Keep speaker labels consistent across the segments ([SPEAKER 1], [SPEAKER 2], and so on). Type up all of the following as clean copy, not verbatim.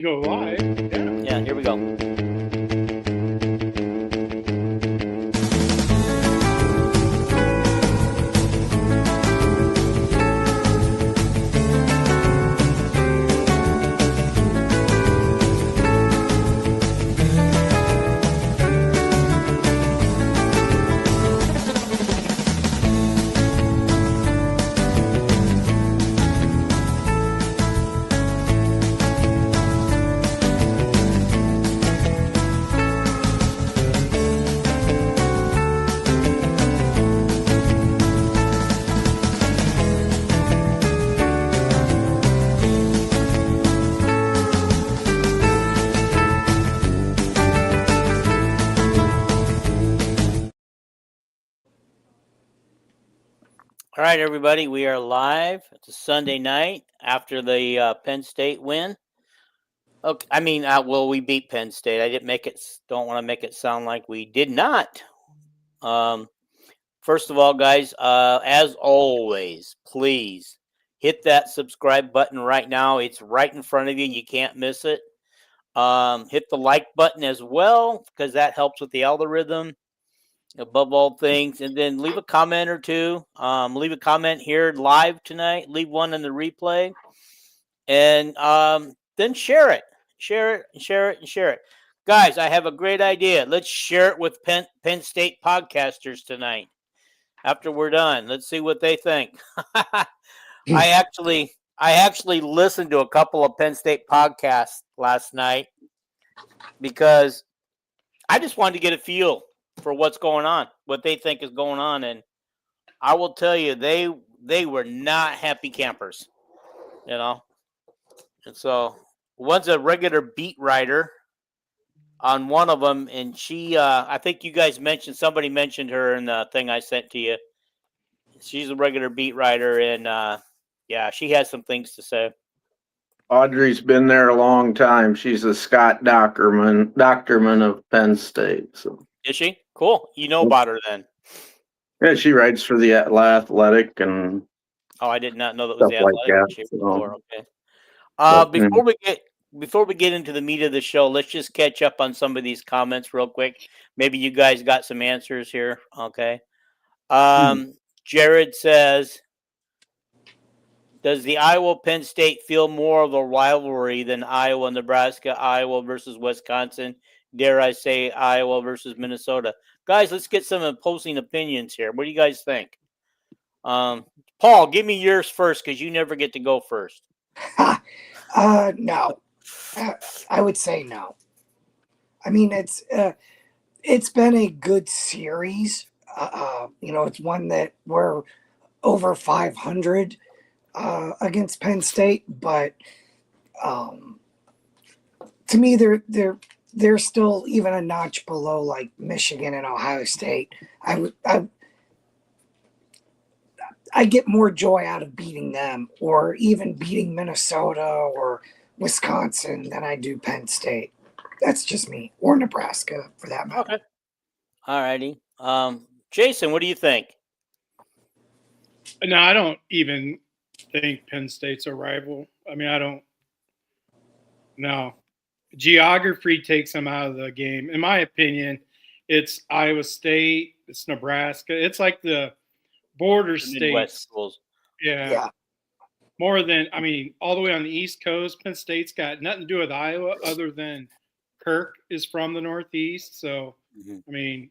[SPEAKER 1] Go live.
[SPEAKER 2] Yeah, here we go. All right, everybody, we are live. It's a Sunday night after the Penn State win. Okay, I mean, we beat Penn State. I didn't make it. Don't want to make it sound like we did not. First of all, guys, as always, please hit that subscribe button right now. It's right in front of you. You can't miss it. Hit the like button as well because that helps with the algorithm. Above all things, and then leave a comment or two. Leave a comment here live tonight. Leave one in the replay, and then share it. Share it. Guys, I have a great idea. Let's share it with Penn State podcasters tonight. After we're done, let's see what they think. I actually listened to a couple of Penn State podcasts last night because I just wanted to get a feel for what's going on, what they think is going on, and I will tell you, they were not happy campers, And so one's a regular beat writer on one of them, and she, I think you guys somebody mentioned her in the thing I sent to you. She's a regular beat writer, and yeah, she has some things to say.
[SPEAKER 3] Audrey's been there a long time. She's a Scott Doctorman of Penn State. So.
[SPEAKER 2] Is she? Cool. You know about her then.
[SPEAKER 3] Yeah, she writes for the Athletic and.
[SPEAKER 2] Oh, I did not know that was the Athletic.
[SPEAKER 3] Like
[SPEAKER 2] okay. Before we get into the meat of the show, let's just catch up on some of these comments real quick. Maybe you guys got some answers here. Okay. Jared says, does the Iowa-Penn State feel more of a rivalry than Iowa-Nebraska, Iowa versus Wisconsin, dare I say Iowa versus Minnesota? Guys, let's get some opposing opinions here. What do you guys think? Paul, give me yours first because you never get to go first.
[SPEAKER 4] No. I would say no. I mean, it's been a good series. It's one that we're over 500 against Penn State, but to me, they're still even a notch below like Michigan and Ohio State. I get more joy out of beating them or even beating Minnesota or Wisconsin than I do Penn State. That's just me, or Nebraska for that matter.
[SPEAKER 2] Okay. All righty. Jason, what do you think?
[SPEAKER 1] No, I don't even think Penn State's a rival. I mean, I don't. No. Geography takes them out of the game. In my opinion, it's Iowa State, it's Nebraska. It's like the border states.
[SPEAKER 2] Schools.
[SPEAKER 1] Yeah. More than, I mean, all the way on the East Coast, Penn State's got nothing to do with Iowa other than Kirk is from the Northeast. So, I mean,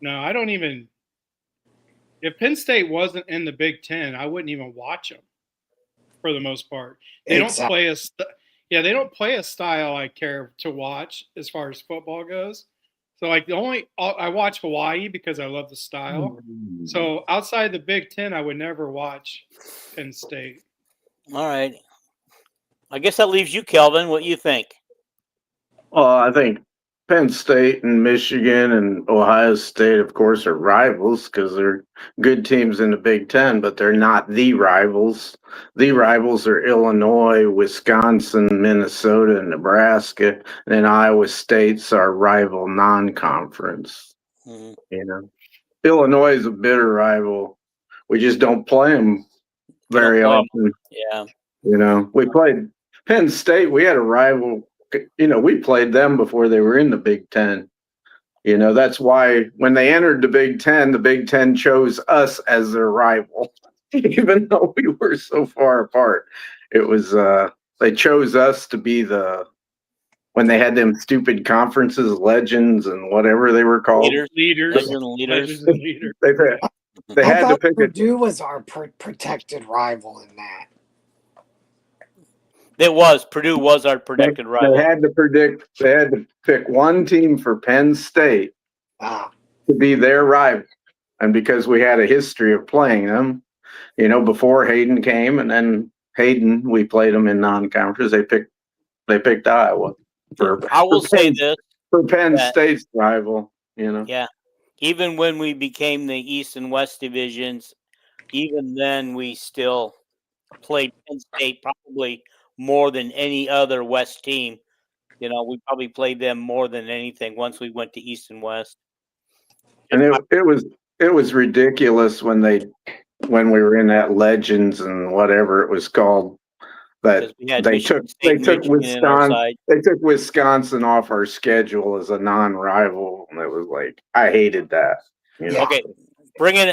[SPEAKER 1] no, I don't even. If Penn State wasn't in the Big Ten, I wouldn't even watch them for the most part. They don't play they don't play a style I care to watch as far as football goes. So, like, I watch Hawaii because I love the style. So, outside the Big Ten, I would never watch Penn State.
[SPEAKER 2] All right. I guess that leaves you, Kelvin. What do you think?
[SPEAKER 3] Well, I think Penn State and Michigan and Ohio State, of course, are rivals because they're good teams in the Big Ten, but they're not the rivals. The rivals are Illinois, Wisconsin, Minnesota, and Nebraska. And then Iowa State's our rival non-conference. Illinois is a bitter rival. We just don't play them very often.
[SPEAKER 2] Yeah.
[SPEAKER 3] We played Penn State. We had a rival we played them before they were in the Big Ten. That's why when they entered the Big Ten chose us as their rival, even though we were so far apart. It was they chose us to be when they had them stupid conferences, legends and whatever they were called.
[SPEAKER 1] Leaders.
[SPEAKER 2] Legends.
[SPEAKER 3] They
[SPEAKER 4] I
[SPEAKER 3] had to
[SPEAKER 4] thought
[SPEAKER 3] pick
[SPEAKER 4] Purdue was our protected rival in that.
[SPEAKER 2] Purdue was our protected rival.
[SPEAKER 3] They had to pick one team for Penn State to be their rival. And because we had a history of playing them, before Hayden came, and then Hayden, we played them in non-conference. They picked Iowa
[SPEAKER 2] I will say this
[SPEAKER 3] for Penn State's rival.
[SPEAKER 2] Yeah, even when we became the East and West divisions, even then we still played Penn State probably more than any other West team. We probably played them more than anything once we went to East and West.
[SPEAKER 3] And it was ridiculous when we were in that Legends and whatever it was called, that they took Wisconsin off our schedule as a non-rival, and it was like, I hated that.
[SPEAKER 2] Okay, bringing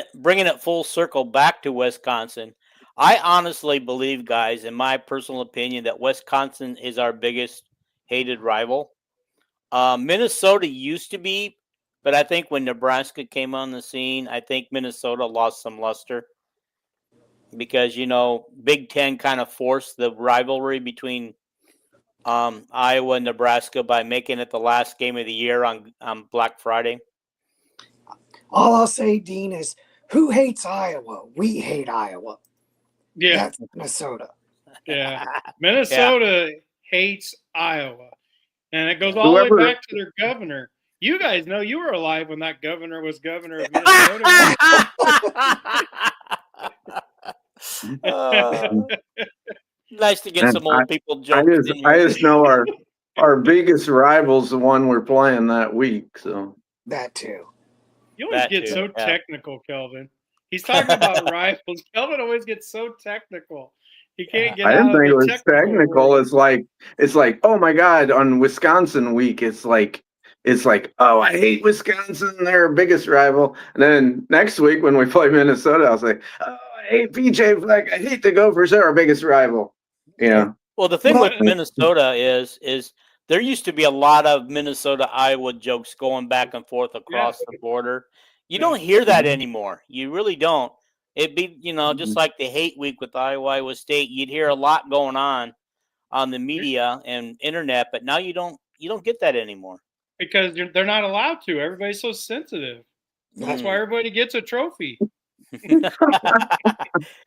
[SPEAKER 2] it full circle back to Wisconsin. I honestly believe, guys, in my personal opinion, that Wisconsin is our biggest hated rival. Minnesota used to be, but I think when Nebraska came on the scene, I think Minnesota lost some luster because, Big Ten kind of forced the rivalry between Iowa and Nebraska by making it the last game of the year on Black Friday.
[SPEAKER 4] All I'll say, Dean, is who hates Iowa? We hate Iowa.
[SPEAKER 1] Yeah.
[SPEAKER 4] That's Minnesota.
[SPEAKER 1] Yeah. Minnesota hates Iowa. And it goes all the way back to their governor. You guys know you were alive when that governor was governor of Minnesota.
[SPEAKER 2] Nice to get some old people jokes in here.
[SPEAKER 3] I just know our biggest rival's the one we're playing that week. So
[SPEAKER 4] that too.
[SPEAKER 1] You always get so technical, Kelvin. He's talking about rivals. Kelvin always gets so technical. He can't get.
[SPEAKER 3] I didn't think it was technical.
[SPEAKER 1] Word.
[SPEAKER 3] It's like, oh my God, on Wisconsin week, it's like, oh, I hate Wisconsin, they're our biggest rival. And then next week when we play Minnesota, I'll say, oh, I hate PJ Fleck, I hate the Gophers, they're our biggest rival.
[SPEAKER 2] Well, the thing with Minnesota is there used to be a lot of Minnesota-Iowa jokes going back and forth across the border. You don't hear that anymore. You really don't. It'd be, just like the hate week with Iowa State. You'd hear a lot going on the media and internet, but now you don't get that anymore.
[SPEAKER 1] Because they're not allowed to. Everybody's so sensitive. That's why everybody gets a trophy.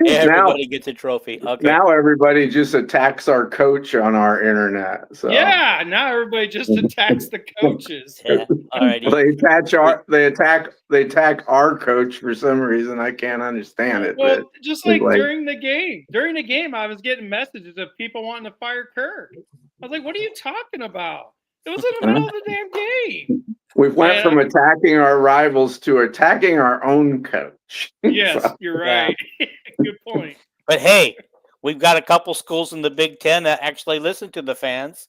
[SPEAKER 2] Everybody gets a trophy. Okay.
[SPEAKER 3] Now everybody just attacks our coach on our internet. So
[SPEAKER 1] yeah, now everybody just attacks the coaches.
[SPEAKER 2] Yeah. Alrighty.
[SPEAKER 3] They attack our coach for some reason. I can't understand it.
[SPEAKER 1] Well, just like during the game. During the game, I was getting messages of people wanting to fire Kirk. I was like, what are you talking about? It was in the middle of the damn game.
[SPEAKER 3] We went from attacking our rivals to attacking our own coach.
[SPEAKER 1] Yes, you're right. Good point.
[SPEAKER 2] But hey, we've got a couple schools in the Big Ten that actually listen to the fans.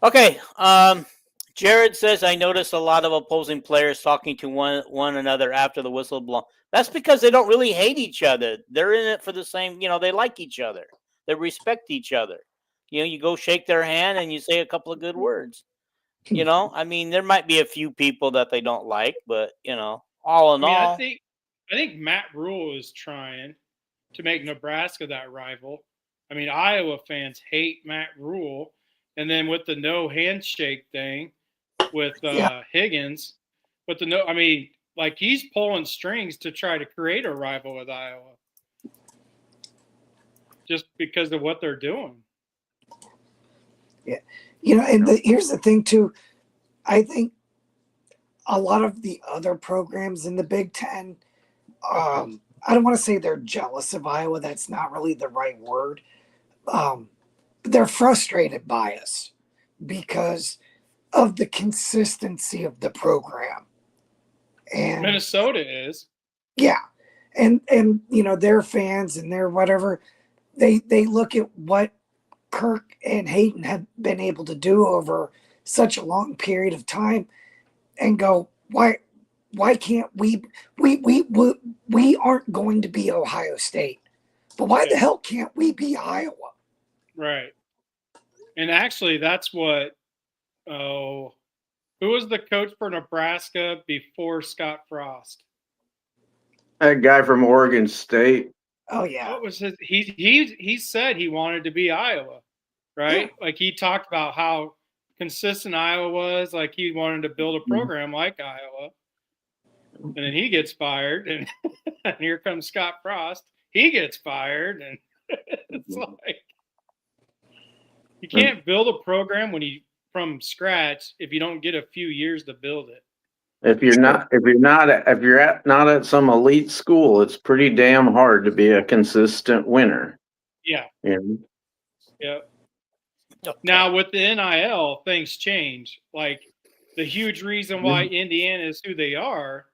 [SPEAKER 2] Okay. Jared says, I noticed a lot of opposing players talking to one another after the whistle blown. That's because they don't really hate each other. They're in it for the same, they like each other. They respect each other. You go shake their hand and you say a couple of good words. There might be a few people that they don't like, but all in all,
[SPEAKER 1] I think Matt Rule is trying to make Nebraska that rival. Iowa fans hate Matt Rule, and then with the no handshake thing with Higgins, with the he's pulling strings to try to create a rival with Iowa, just because of what they're doing.
[SPEAKER 4] Yeah. And here's the thing too. I think a lot of the other programs in the Big Ten, I don't want to say they're jealous of Iowa. That's not really the right word. They're frustrated by us because of the consistency of the program. And
[SPEAKER 1] Minnesota is.
[SPEAKER 4] Yeah. And their fans and their whatever, they look at what Kirk and Hayden have been able to do over such a long period of time, and go, why can't we aren't going to be Ohio State, but why the hell can't we be Iowa?
[SPEAKER 1] Right. And actually, that's what. Oh, who was the coach for Nebraska before Scott Frost?
[SPEAKER 3] That guy from Oregon State.
[SPEAKER 4] Oh yeah.
[SPEAKER 1] What was his? He said he wanted to be Iowa, right?
[SPEAKER 4] Yeah.
[SPEAKER 1] Like he talked about how consistent Iowa was. Like he wanted to build a program like Iowa, and then he gets fired, and, and here comes Scott Frost. He gets fired, and it's like you can't build a program from scratch if you don't get a few years to build it.
[SPEAKER 3] If you're not at some elite school, it's pretty damn hard to be a consistent winner.
[SPEAKER 1] Yeah.
[SPEAKER 3] Yeah.
[SPEAKER 1] Yep.
[SPEAKER 2] Okay.
[SPEAKER 1] Now with the NIL, things change. Like the huge reason why Indiana is who they are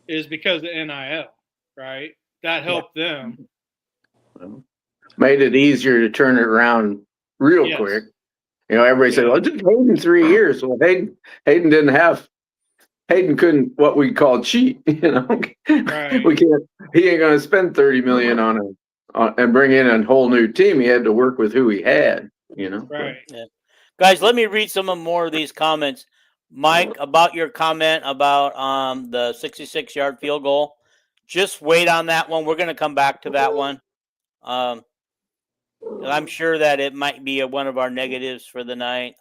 [SPEAKER 1] is because of NIL, right? That helped them.
[SPEAKER 3] Well, made it easier to turn it around real quick. You know, everybody said, "Well, it took Hayden 3 years." Well, Hayden couldn't what we call cheat. You know,
[SPEAKER 1] Right.
[SPEAKER 3] we can't. He ain't going to spend $30 million on and bring in a whole new team. He had to work with who he had. You know,
[SPEAKER 1] Right.
[SPEAKER 2] Yeah. Guys, let me read some more of these comments. Mike, about your comment about the 66-yard field goal. Just wait on that one. We're going to come back to that one. I'm sure that it might be one of our negatives for the night.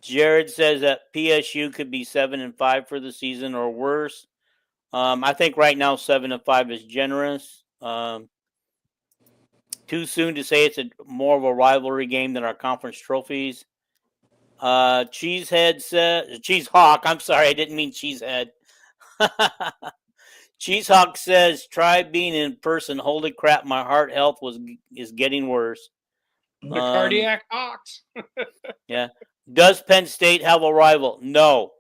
[SPEAKER 2] Jared says that PSU could be 7-5 for the season or worse. I think right now 7-5 is generous. Too soon to say it's more of a rivalry game than our conference trophies. Cheesehawk. I'm sorry, I didn't mean Cheesehead. Cheesehawk says, "Try being in person. Holy crap, my heart health is getting worse."
[SPEAKER 1] The cardiac ox.
[SPEAKER 2] Yeah. Does Penn State have a rival? No,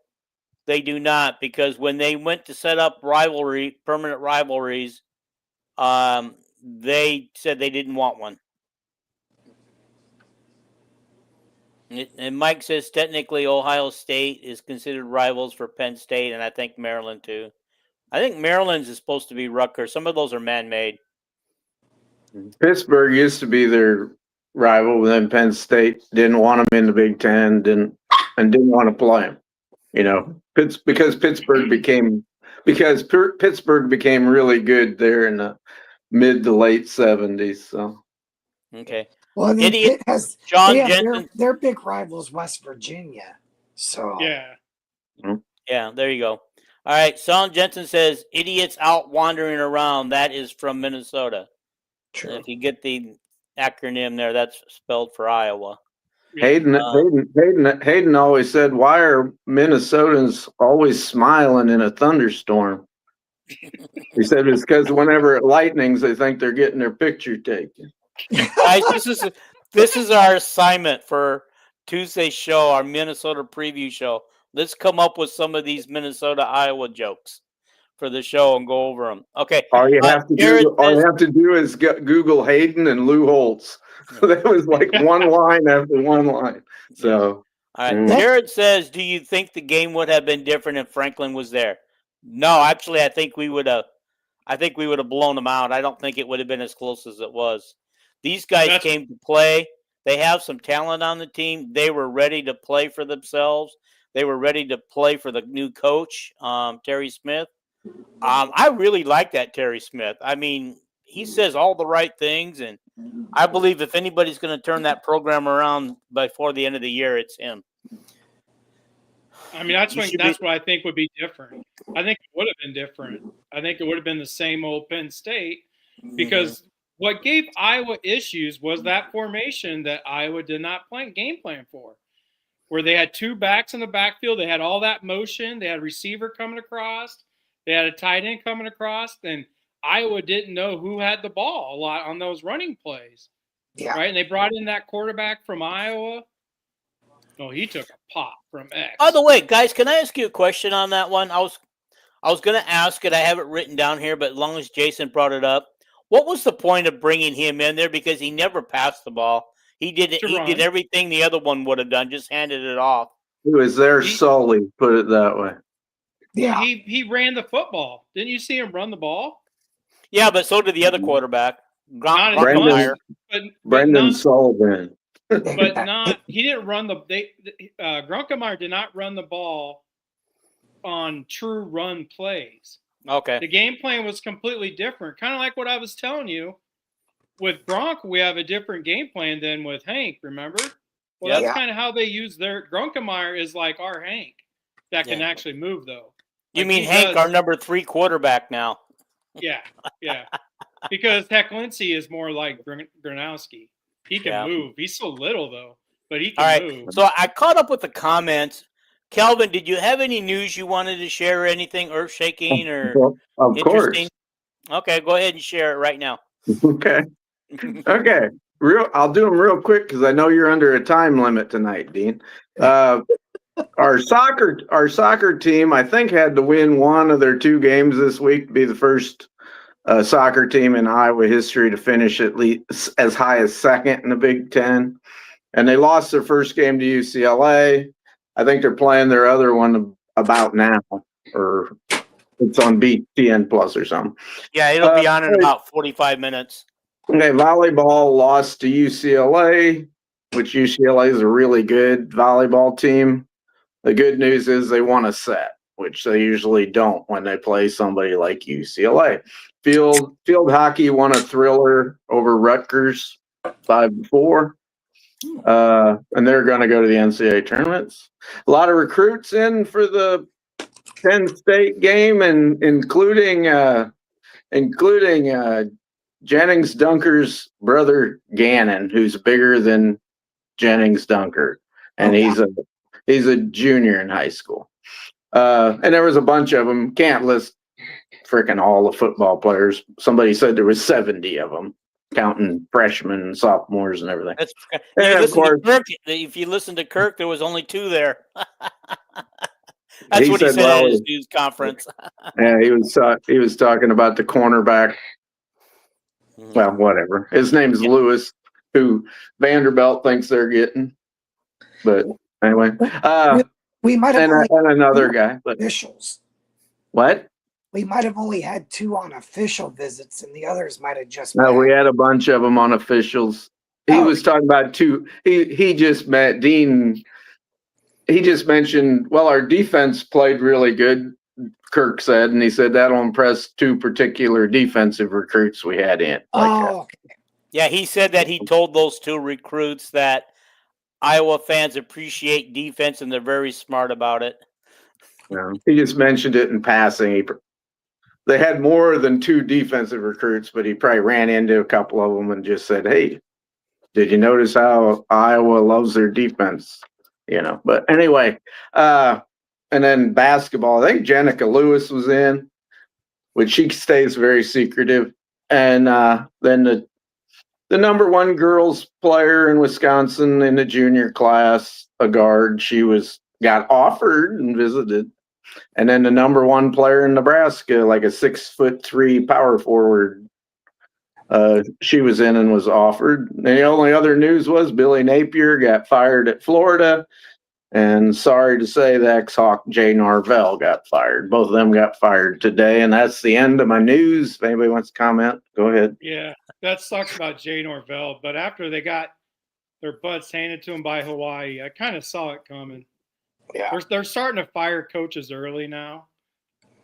[SPEAKER 2] they do not, because when they went to set up permanent rivalries, they said they didn't want one. And Mike says technically Ohio State is considered rivals for Penn State, and I think Maryland too. I think Maryland's is supposed to be Rutgers. Some of those are man-made.
[SPEAKER 3] Pittsburgh used to be their rival, but then Penn State didn't want them in the Big Ten, didn't want to play them. You know, because Pittsburgh became really good there in the mid to late 70s. So
[SPEAKER 2] Okay.
[SPEAKER 4] Well, and then
[SPEAKER 2] Idiot.
[SPEAKER 4] Pitt has
[SPEAKER 2] John
[SPEAKER 4] they have
[SPEAKER 2] Jensen.
[SPEAKER 4] their big rivals, West Virginia. So
[SPEAKER 1] Yeah.
[SPEAKER 2] Yeah, there you go. All right. Sean Jensen says, "Idiots out wandering around." That is from Minnesota.
[SPEAKER 4] true.
[SPEAKER 2] And if you get the acronym there, that's spelled for Iowa.
[SPEAKER 3] Hayden always said, "Why are Minnesotans always smiling in a thunderstorm?" He said it's because whenever it lightnings, they think they're getting their picture taken.
[SPEAKER 2] Guys, this is our assignment for Tuesday's show, our Minnesota preview show. Let's come up with some of these Minnesota Iowa jokes for the show and go over them. Okay.
[SPEAKER 3] All you have to do is Google Hayden and Lou Holtz. That was like one line after one line. So,
[SPEAKER 2] all right. Jared says, "Do you think the game would have been different if Franklin was there?" No, actually, I think we would have blown them out. I don't think it would have been as close as it was. These guys came to play. They have some talent on the team. They were ready to play for themselves. They were ready to play for the new coach, Terry Smith. I really like that Terry Smith. I mean, he says all the right things, and I believe if anybody's going to turn that program around before the end of the year, it's him.
[SPEAKER 1] I mean, that's what I think would be different. I think it would have been different. I think it would have been the same old Penn State, because what gave Iowa issues was that formation that Iowa did not game plan for, where they had two backs in the backfield. They had all that motion. They had a receiver coming across. They had a tight end coming across, and Iowa didn't know who had the ball a lot on those running plays.
[SPEAKER 4] Yeah.
[SPEAKER 1] Right? And they brought in that quarterback from Iowa. No, he took a pop from X.
[SPEAKER 2] By the way, guys, can I ask you a question on that one? I was going to ask it. I have it written down here, but as long as Jason brought it up, what was the point of bringing him in there? Because he never passed the ball. He did it.
[SPEAKER 1] To
[SPEAKER 2] He did
[SPEAKER 1] run.
[SPEAKER 2] everything the other one would have done. Just handed it off.
[SPEAKER 3] He was there
[SPEAKER 1] He-
[SPEAKER 3] solely, put it that way.
[SPEAKER 4] Yeah.
[SPEAKER 1] He ran the football. Didn't you see him run the ball?
[SPEAKER 2] Yeah, but so did the other quarterback,
[SPEAKER 1] Not as
[SPEAKER 3] Brendan-
[SPEAKER 2] Grunkemeyer.
[SPEAKER 1] but
[SPEAKER 3] Brendan
[SPEAKER 1] not,
[SPEAKER 3] Sullivan.
[SPEAKER 1] but not. He didn't run the. Grunkemeyer did not run the ball on true run plays.
[SPEAKER 2] Okay.
[SPEAKER 1] The game plan was completely different. Kind of like what I was telling you. With Gronk, we have a different game plan than with Hank, remember? Well,
[SPEAKER 2] Yep.
[SPEAKER 1] that's kind of how they use their Grunkemeyer is like our Hank that can
[SPEAKER 2] Yeah.
[SPEAKER 1] actually move, though.
[SPEAKER 2] You
[SPEAKER 1] Like
[SPEAKER 2] mean
[SPEAKER 1] he
[SPEAKER 2] Hank,
[SPEAKER 1] does-
[SPEAKER 2] our number 3 quarterback now?
[SPEAKER 1] Yeah, yeah. Because Heck Lindsey is more like Gronowski. He can
[SPEAKER 2] Yeah.
[SPEAKER 1] move. He's so little, though, but he
[SPEAKER 2] All
[SPEAKER 1] can
[SPEAKER 2] right.
[SPEAKER 1] move.
[SPEAKER 2] So I caught up with the comments. Kelvin, did you have any news you wanted to share? Or anything earth-shaking or
[SPEAKER 3] Well, of
[SPEAKER 2] interesting?
[SPEAKER 3] course.
[SPEAKER 2] Okay, go ahead and share it right now.
[SPEAKER 3] Okay. Okay. I'll do them real quick because I know you're under a time limit tonight, Dean. Our soccer team, I think, had to win one of their 2 games this week to be the first soccer team in Iowa history to finish at least as high as second in the Big Ten. And they lost their first game to UCLA. I think they're playing their other one about now, or it's on BTN Plus or something.
[SPEAKER 2] Yeah, it'll be on in about 45 minutes.
[SPEAKER 3] Okay, volleyball lost to UCLA, which UCLA is a really good volleyball team. The good news is they won a set, which they usually don't when they play somebody like UCLA. Field hockey won a thriller over Rutgers 5-4. And they're going to go to the NCAA tournaments. A lot of recruits in for the Penn State game, and including Jennings Dunker's brother Gannon, who's bigger than Jennings Dunker, and he's a junior in high school. And there was a bunch of them. Can't list freaking all the football players. Somebody said there was 70 of them, counting freshmen and sophomores and everything.
[SPEAKER 2] That's,
[SPEAKER 3] And of course,
[SPEAKER 2] Kirk, if you listen to Kirk, there was only 2 there. That's
[SPEAKER 3] He
[SPEAKER 2] what he
[SPEAKER 3] said,
[SPEAKER 2] said
[SPEAKER 3] well,
[SPEAKER 2] at his news conference.
[SPEAKER 3] yeah, he was talking about the cornerback. Well, whatever. His name's Lewis, who Vanderbilt thinks they're getting. But anyway,
[SPEAKER 4] We might have
[SPEAKER 3] and
[SPEAKER 4] only
[SPEAKER 3] another guy. But
[SPEAKER 4] officials.
[SPEAKER 3] what?
[SPEAKER 4] We might have only had 2 on official visits, and the others might have just.
[SPEAKER 3] No,
[SPEAKER 4] been.
[SPEAKER 3] we had a bunch of them on officials. He was talking about 2. He just met Dean. He just mentioned, well, our defense played really good, Kirk said, and he said that'll impress 2 particular defensive recruits we had in.
[SPEAKER 4] Okay.
[SPEAKER 2] Yeah, he said that he told those 2 recruits that Iowa fans appreciate defense and they're very smart about it.
[SPEAKER 3] He just mentioned it in passing. They had more than 2 defensive recruits, but he probably ran into a couple of them and just said, hey, did you notice how Iowa loves their defense? But anyway, and then basketball, I think Jenica Lewis was in, which she stays very secretive. And then the number 1 girls player in Wisconsin in the junior class, a guard, got offered and visited. And then the number 1 player in Nebraska, like a 6'3" power forward, she was in and was offered. And the only other news was Billy Napier got fired at Florida. And sorry to say, the ex-Hawk Jay Norvell got fired. Both of them got fired today. And that's the end of my news. If anybody wants to comment, go ahead.
[SPEAKER 1] Yeah, that sucks about Jay Norvell. But after they got their butts handed to them by Hawaii, I kind of saw it coming.
[SPEAKER 4] Yeah.
[SPEAKER 1] They're starting to fire coaches early now,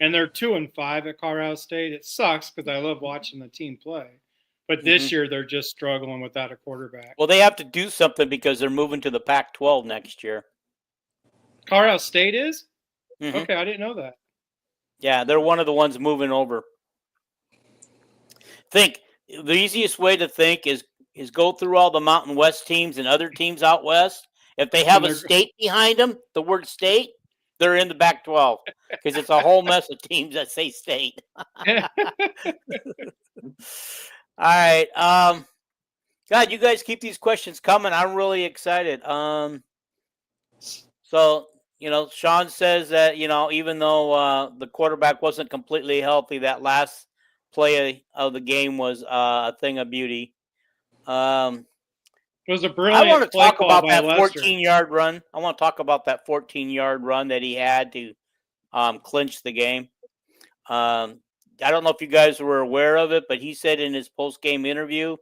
[SPEAKER 1] and they're 2-5 at Colorado State. It sucks because I love watching the team play, but this year they're just struggling without a quarterback.
[SPEAKER 2] Well, they have to do something because they're moving to the Pac-12 next year.
[SPEAKER 1] Colorado State is?
[SPEAKER 2] Mhm.
[SPEAKER 1] Okay, I didn't know that.
[SPEAKER 2] Yeah, they're one of the ones moving over. The easiest way to think is go through all the Mountain West teams and other teams out west. If they have a state behind them, the word state, they're in the Pac-12 because it's a whole mess of teams that say state. All right. God, you guys keep these questions coming. I'm really excited. So, Sean says that, even though the quarterback wasn't completely healthy, that last play of the game was a thing of beauty.
[SPEAKER 1] It was a
[SPEAKER 2] I
[SPEAKER 1] brilliant
[SPEAKER 2] want to
[SPEAKER 1] play
[SPEAKER 2] talk
[SPEAKER 1] call
[SPEAKER 2] about
[SPEAKER 1] by
[SPEAKER 2] that
[SPEAKER 1] Lester.
[SPEAKER 2] 14-yard run. I want to talk about that 14-yard run that he had to clinch the game. I don't know if you guys were aware of it, but he said in his post-game interview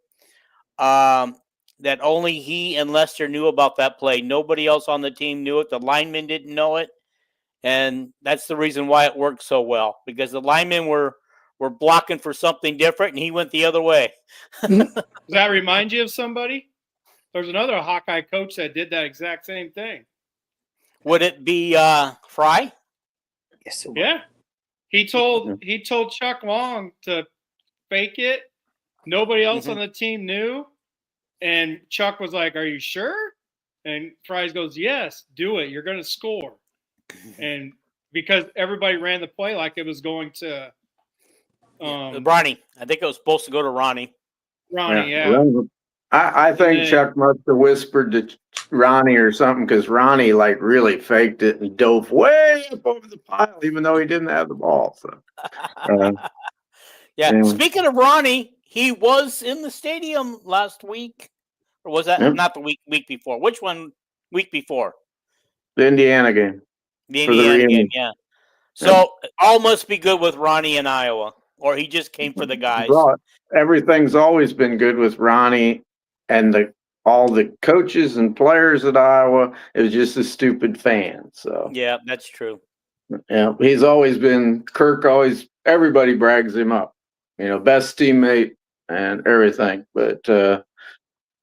[SPEAKER 2] that only he and Lester knew about that play. Nobody else on the team knew it. The linemen didn't know it. And that's the reason why it worked so well, because the linemen were blocking for something different, and he went the other way.
[SPEAKER 1] Does that remind you of somebody? There's another Hawkeye coach that did that exact same thing.
[SPEAKER 2] Would it be Fry?
[SPEAKER 4] Yes, it
[SPEAKER 1] Yeah. He told Chuck Long to fake it. Nobody else on the team knew. And Chuck was like, "Are you sure?" And Fries goes, "Yes, do it. You're going to score." And because everybody ran the play like it was going to
[SPEAKER 2] Ronnie. I think it was supposed to go to Ronnie.
[SPEAKER 1] Ronnie, yeah.
[SPEAKER 3] I think Chuck must have whispered to Ronnie or something, because Ronnie like really faked it and dove way up over the pile, even though he didn't have the ball. So,
[SPEAKER 2] yeah.
[SPEAKER 3] anyway.
[SPEAKER 2] Speaking of Ronnie, he was in the stadium last week, or was that not the week before? Which one? Week before
[SPEAKER 3] The Indiana game.
[SPEAKER 2] the Indiana game, yeah. So all must be good with Ronnie in Iowa, or he just came for the guys.
[SPEAKER 3] Everything's always been good with Ronnie and all the coaches and players at Iowa. It was just a stupid fan. So
[SPEAKER 2] yeah, that's true.
[SPEAKER 3] Yeah, he's always been Kirk. Everybody brags him up. Best teammate and everything. But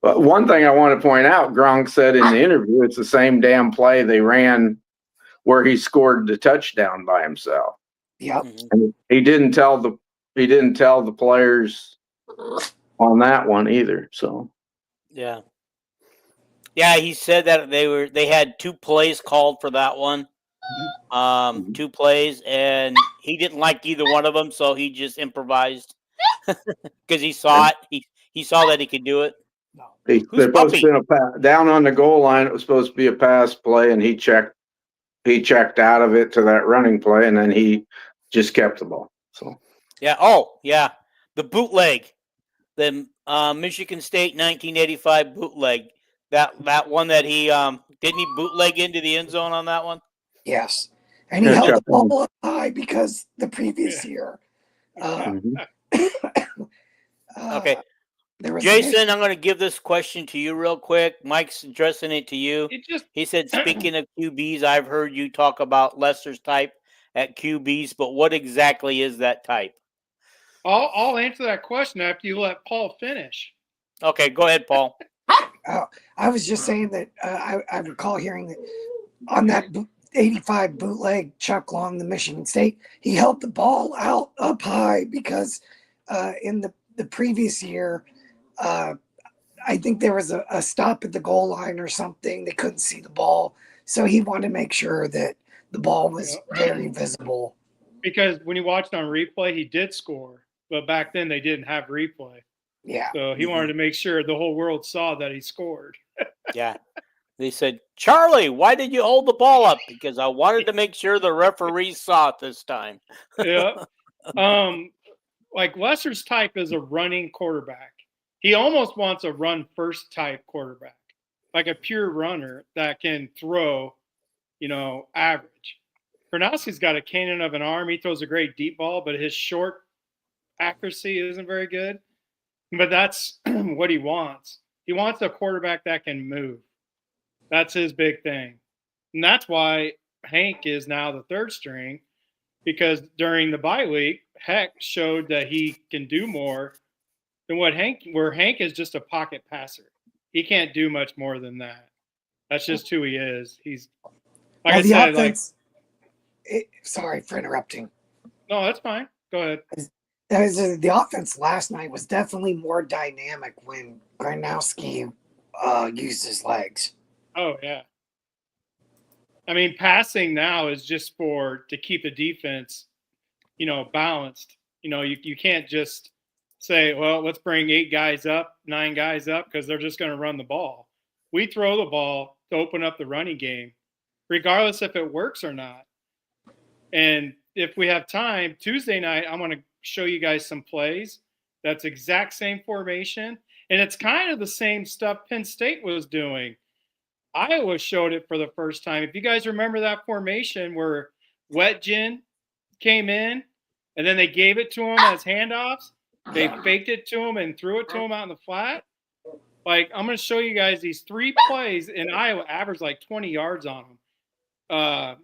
[SPEAKER 3] one thing I want to point out, Gronk said in the interview, it's the same damn play they ran where he scored the touchdown by himself.
[SPEAKER 4] Yep.
[SPEAKER 3] And he didn't tell the players on that one either. So
[SPEAKER 2] yeah, he said that they had 2 plays called for that one. 2 plays, and he didn't like either one of them, so he just improvised because he saw it. He saw that he could do it.
[SPEAKER 3] They're supposed to be down on the goal line. It was supposed to be a pass play, and he checked out of it to that running play, and then he just kept the ball. So
[SPEAKER 2] yeah. Oh yeah, the bootleg, the Michigan State 1985 bootleg. That one that he didn't he bootleg into the end zone on that one?
[SPEAKER 4] Yes, and he held the ball up high because the previous year.
[SPEAKER 2] Okay. Jason, I'm going to give this question to you real quick. Mike's addressing it to you. He said, speaking of QBs, I've heard you talk about Lester's type at QBs, but what exactly is that type?
[SPEAKER 1] I'll answer that question after you let Paul finish.
[SPEAKER 2] Okay, go ahead, Paul.
[SPEAKER 4] I was just saying that I recall hearing that on that 85 bootleg Chuck Long, the Michigan State, he held the ball out up high because in the previous year, I think there was a stop at the goal line or something. They couldn't see the ball. So he wanted to make sure that the ball was very visible.
[SPEAKER 1] Because when you watched on replay, he did score. But back then they didn't have replay.
[SPEAKER 4] Yeah.
[SPEAKER 1] So he wanted to make sure the whole world saw that he scored.
[SPEAKER 2] Yeah. They said, Charlie, why did you hold the ball up? Because I wanted to make sure the referees saw it this time.
[SPEAKER 1] Yeah. Like Lester's type is a running quarterback. He almost wants a run first type quarterback, like a pure runner that can throw, average. Pronowski's got a cannon of an arm. He throws a great deep ball, but his short accuracy isn't very good. But that's what he wants. He wants a quarterback that can move. That's his big thing. And that's why Hank is now the third string, because during the bye week, Heck showed that he can do more than where Hank is just a pocket passer. He can't do much more than that. That's just who he is. He's like I said,
[SPEAKER 4] offense, sorry for interrupting.
[SPEAKER 1] No, that's fine. Go ahead.
[SPEAKER 4] The offense last night was definitely more dynamic when Gronowski used his legs.
[SPEAKER 1] Oh, yeah. I mean, passing now is just to keep the defense, balanced. You can't just say, well, let's bring 8 guys up, 9 guys up, because they're just going to run the ball. We throw the ball to open up the running game, regardless if it works or not. And if we have time, Tuesday night, I'm going to show you guys some plays. That's exact same formation. And it's kind of the same stuff Penn State was doing. Iowa showed it for the first time. If you guys remember that formation where Wetjen came in and then they gave it to him as handoffs, they faked it to him and threw it to him out in the flat. Like, I'm going to show you guys these 3 plays in Iowa averaged like 20 yards on them.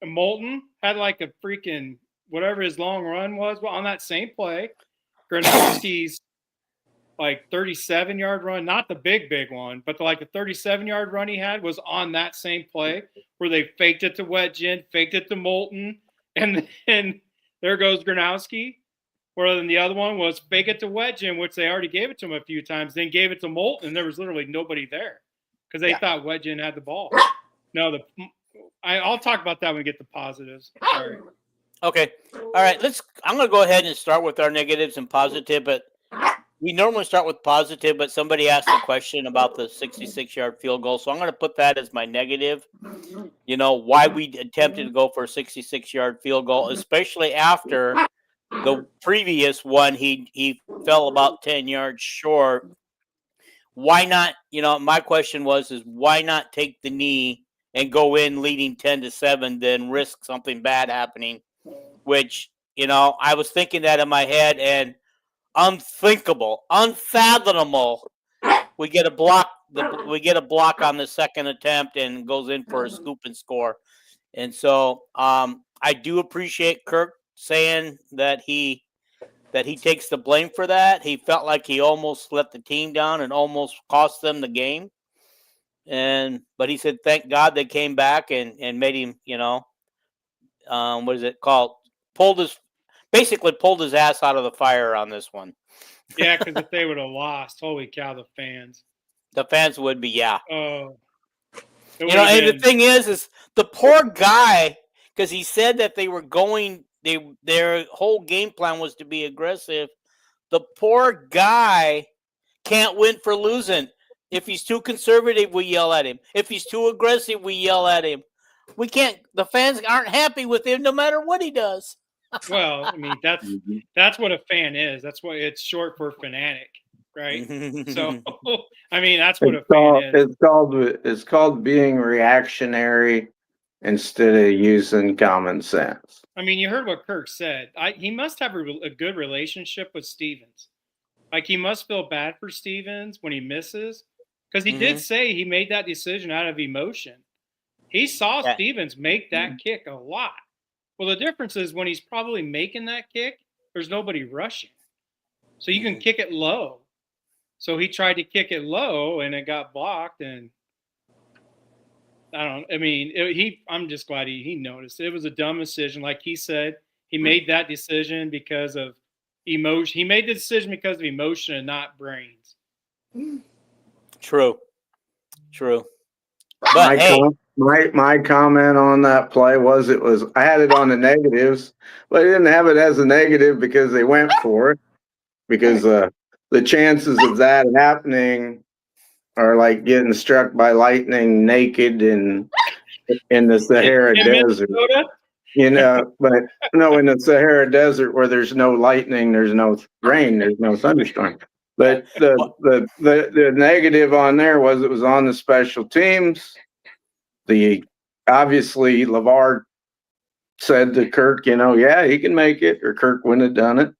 [SPEAKER 1] Moulton had like a freaking whatever his long run was, but on that same play, Gronowski's like 37-yard run, not the big one, but the 37-yard run he had was on that same play where they faked it to Wetjen, faked it to Moulton, and then there goes Gronowski. Where then the other one was fake it to Wetjen, which they already gave it to him a few times, then gave it to Moulton, and there was literally nobody there because they thought Wetjen had the ball. No, I'll talk about that when we get the positives. Sorry.
[SPEAKER 2] Okay. All right. I'm going to go ahead and start with our negatives and positive, but we normally start with positive, but somebody asked a question about the 66-yard field goal. So I'm going to put that as my negative, why we attempted to go for a 66-yard field goal, especially after the previous one, he fell about 10 yards short. Why not? My question is why not take the knee and go in leading 10-7, then risk something bad happening? Which, I was thinking that in my head, and unthinkable, unfathomable. We get a block. We get a block on the second attempt and goes in for a scoop and score. And so, I do appreciate Kirk saying that he takes the blame for that. He felt like he almost let the team down and almost cost them the game. But he said, thank God they came back and made him, what is it called? Pulled his ass out of the fire on this one.
[SPEAKER 1] Yeah, because if they would have lost, holy cow, the fans
[SPEAKER 2] would be, yeah.
[SPEAKER 1] Oh,
[SPEAKER 2] and the thing is the poor guy, because he said that they were going. Their whole game plan was to be aggressive. The poor guy can't win for losing. If he's too conservative, we yell at him. If he's too aggressive, we yell at him. We can't. The fans aren't happy with him no matter what he does.
[SPEAKER 1] Well, I mean, that's what a fan is. That's what it's short for fanatic, right? So, I mean, that's what a fan is.
[SPEAKER 3] It's called being reactionary instead of using common sense.
[SPEAKER 1] I mean, you heard what Kirk said. He must have a good relationship with Stevens. Like, he must feel bad for Stevens when he misses, because he did say he made that decision out of emotion. He saw Stevens make that kick a lot. Well, the difference is when he's probably making that kick, there's nobody rushing. So you can kick it low. So he tried to kick it low, and it got blocked, and I'm just glad he noticed. It was a dumb decision. Like he said, he made that decision because of emotion. He made the decision because of emotion and not brains.
[SPEAKER 2] True. But
[SPEAKER 3] my comment on that play was I had it on the negatives, but I didn't have it as a negative because they went for it. Because the chances of that happening are like getting struck by lightning naked in the Sahara Desert. But no, in the Sahara Desert where there's no lightning, there's no rain, there's no thunderstorm. But the negative on there was it was on the special teams. Obviously LeVar said to Kirk, yeah, he can make it, or Kirk wouldn't have done it.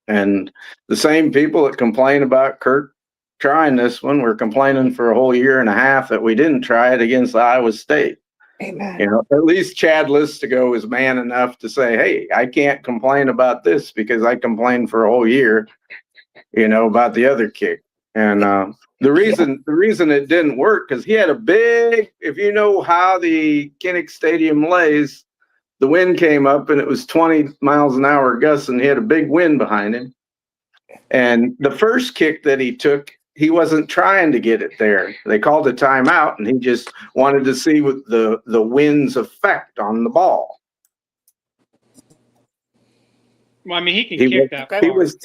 [SPEAKER 3] And the same people that complain about Kirk trying this one were complaining for a whole year and a half that we didn't try it against Iowa State.
[SPEAKER 4] Amen.
[SPEAKER 3] At least Chad Listigo is man enough to say, hey, I can't complain about this because I complained for a whole year, about the other kick. And the reason it didn't work, because he had a big, if you know how the Kinnick Stadium lays, the wind came up and it was 20 miles an hour gusts, and he had a big wind behind him. And the first kick that he took, he wasn't trying to get it there. They called a timeout, and he just wanted to see what the wind's effect on the ball.
[SPEAKER 1] Well, I mean, he can kick that far.
[SPEAKER 3] He was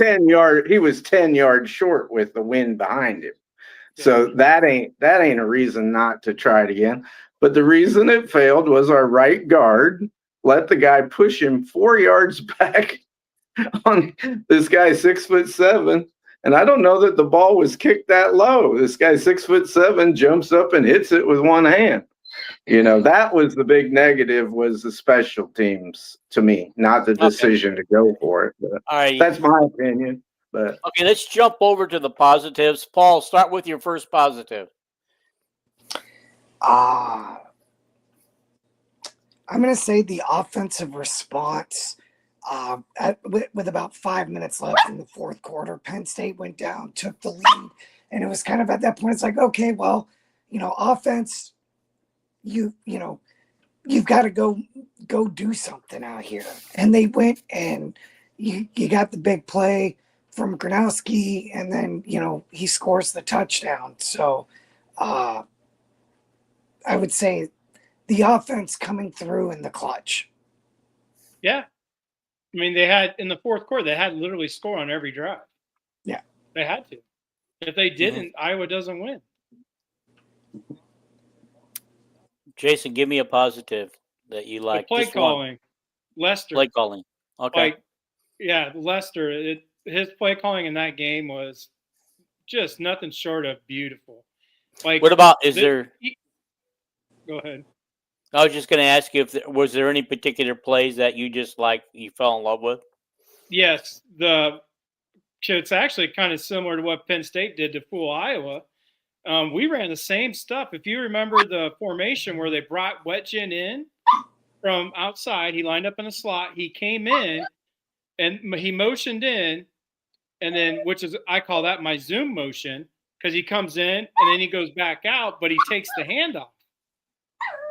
[SPEAKER 3] 10 yards short with the wind behind him. So that ain't a reason not to try it again. But the reason it failed was our right guard let the guy push him 4 yards back on this guy 6'7", And I don't know that the ball was kicked that low. This guy 6'7" jumps up and hits it with one hand. That was the big negative, was the special teams to me, not the decision to go for it. But
[SPEAKER 2] All right.
[SPEAKER 3] that's my opinion. But
[SPEAKER 2] Okay, let's jump over to the positives. Paul, start with your first positive.
[SPEAKER 4] I'm going to say the offensive response. With about 5 minutes left in the fourth quarter, Penn State went down, took the lead, and it was kind of at that point, it's like, okay, well, offense, you've got to go do something out here. And they went, and you got the big play from Gronowski, and then, he scores the touchdown. So I would say the offense coming through in the clutch.
[SPEAKER 1] Yeah. I mean, they had in the fourth quarter, they had literally score on every drive.
[SPEAKER 4] Yeah.
[SPEAKER 1] They had to. If they didn't, Iowa doesn't win.
[SPEAKER 2] Jason, give me a positive that you like.
[SPEAKER 1] The play
[SPEAKER 2] Just one.
[SPEAKER 1] calling, Lester.
[SPEAKER 2] Play calling. Okay.
[SPEAKER 1] Lester. His play calling in that game was just nothing short of beautiful. Like,
[SPEAKER 2] what about,
[SPEAKER 1] go ahead.
[SPEAKER 2] I was just going to ask you, was there any particular plays that you just you fell in love with?
[SPEAKER 1] Yes. It's actually kind of similar to what Penn State did to fool Iowa. We ran the same stuff. If you remember the formation where they brought Wetjen in from outside, he lined up in a slot. He came in and he motioned in, and then, I call that my zoom motion, because he comes in and then he goes back out, but he takes the handoff.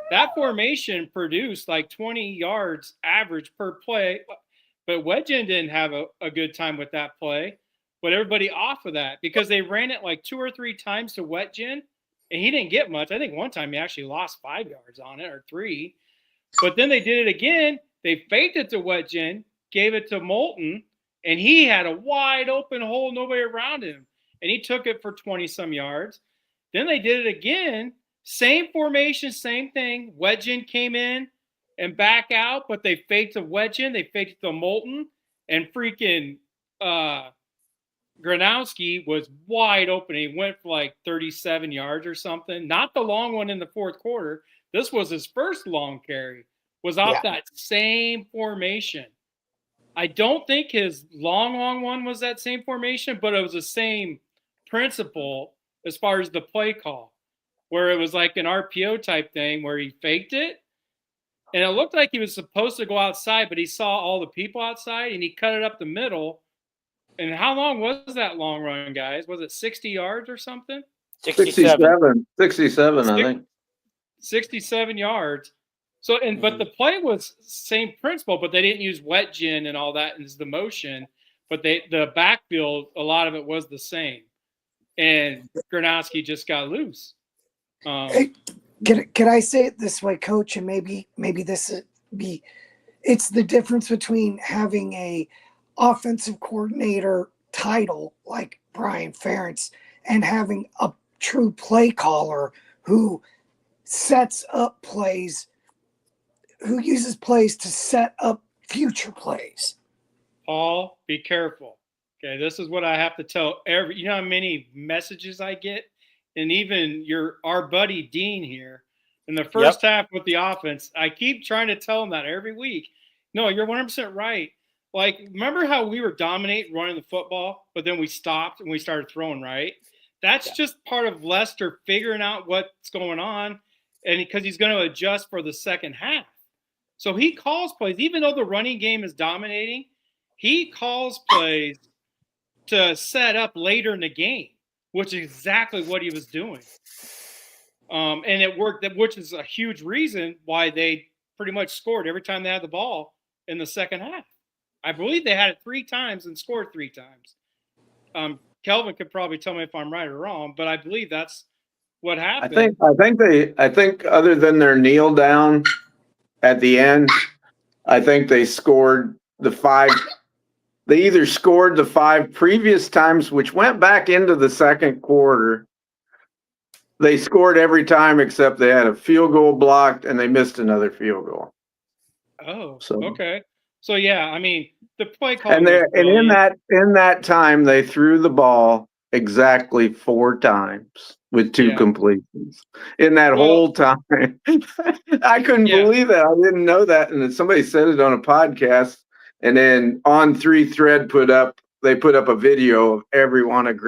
[SPEAKER 1] That formation produced like 20 yards average per play, but Wetjen didn't have a good time with that play. But everybody off of that, because they ran it like 2 or 3 times to Wetjen, and he didn't get much. I think one time he actually lost 5 yards on it, or 3. But then they did it again. They faked it to Wetjen, gave it to Moulton, and he had a wide open hole, nobody around him. And he took it for 20-some yards. Then they did it again. Same formation, same thing. Wetjen came in and back out, but they faked to Wetjen. They faked it to Moulton, and freaking Gronowski was wide open. He went for like 37 yards or something. Not the long one in the fourth quarter. This was his first long carry. Was off that same formation. I don't think his long one was that same formation, but it was the same principle as far as the play call, where it was like an RPO type thing where he faked it. And it looked like he was supposed to go outside, but he saw all the people outside and he cut it up the middle. And how long was that long run, guys? Was it 60 yards or something?
[SPEAKER 3] 67, I think.
[SPEAKER 1] 67 yards. So, but the play was same principle, but they didn't use Wetjen and all that as the motion. But the backfield, a lot of it was the same. And Gronowski just got loose.
[SPEAKER 4] Can I say it this way, Coach? And maybe this it's the difference between having a offensive coordinator title like Brian Ferentz and having a true play caller who sets up plays, who uses plays to set up future plays.
[SPEAKER 1] Paul, be careful. Okay, this is what I have to tell you know how many messages I get? And even our buddy Dean here in the first half with the offense, I keep trying to tell him that every week. No, you're 100% right. Like, remember how we were dominating running the football, but then we stopped and we started throwing, right? That's just part of Lester figuring out what's going on, and because he's going to adjust for the second half. So he calls plays, even though the running game is dominating, he calls plays to set up later in the game, which is exactly what he was doing. And it worked, which is a huge reason why they pretty much scored every time they had the ball in the second half. I believe they had it 3 times and scored 3 times. Kelvin could probably tell me if I'm right or wrong, but I believe that's what happened.
[SPEAKER 3] I think other than their kneel down at the end, I think they scored the 5. They either scored the 5 previous times, which went back into the second quarter. They scored every time except they had a field goal blocked and they missed another field goal.
[SPEAKER 1] Oh,
[SPEAKER 3] So.
[SPEAKER 1] okay. So, yeah, I mean, the play calling
[SPEAKER 3] And
[SPEAKER 1] was
[SPEAKER 3] there, and
[SPEAKER 1] brilliant.
[SPEAKER 3] in that time, they threw the ball exactly 4 times with 2
[SPEAKER 1] Yeah.
[SPEAKER 3] completions in that
[SPEAKER 1] Well,
[SPEAKER 3] whole time. I couldn't
[SPEAKER 1] yeah.
[SPEAKER 3] believe that. I didn't know that. And then somebody said it on a podcast. And then On 3 Thread they put up a video of every one of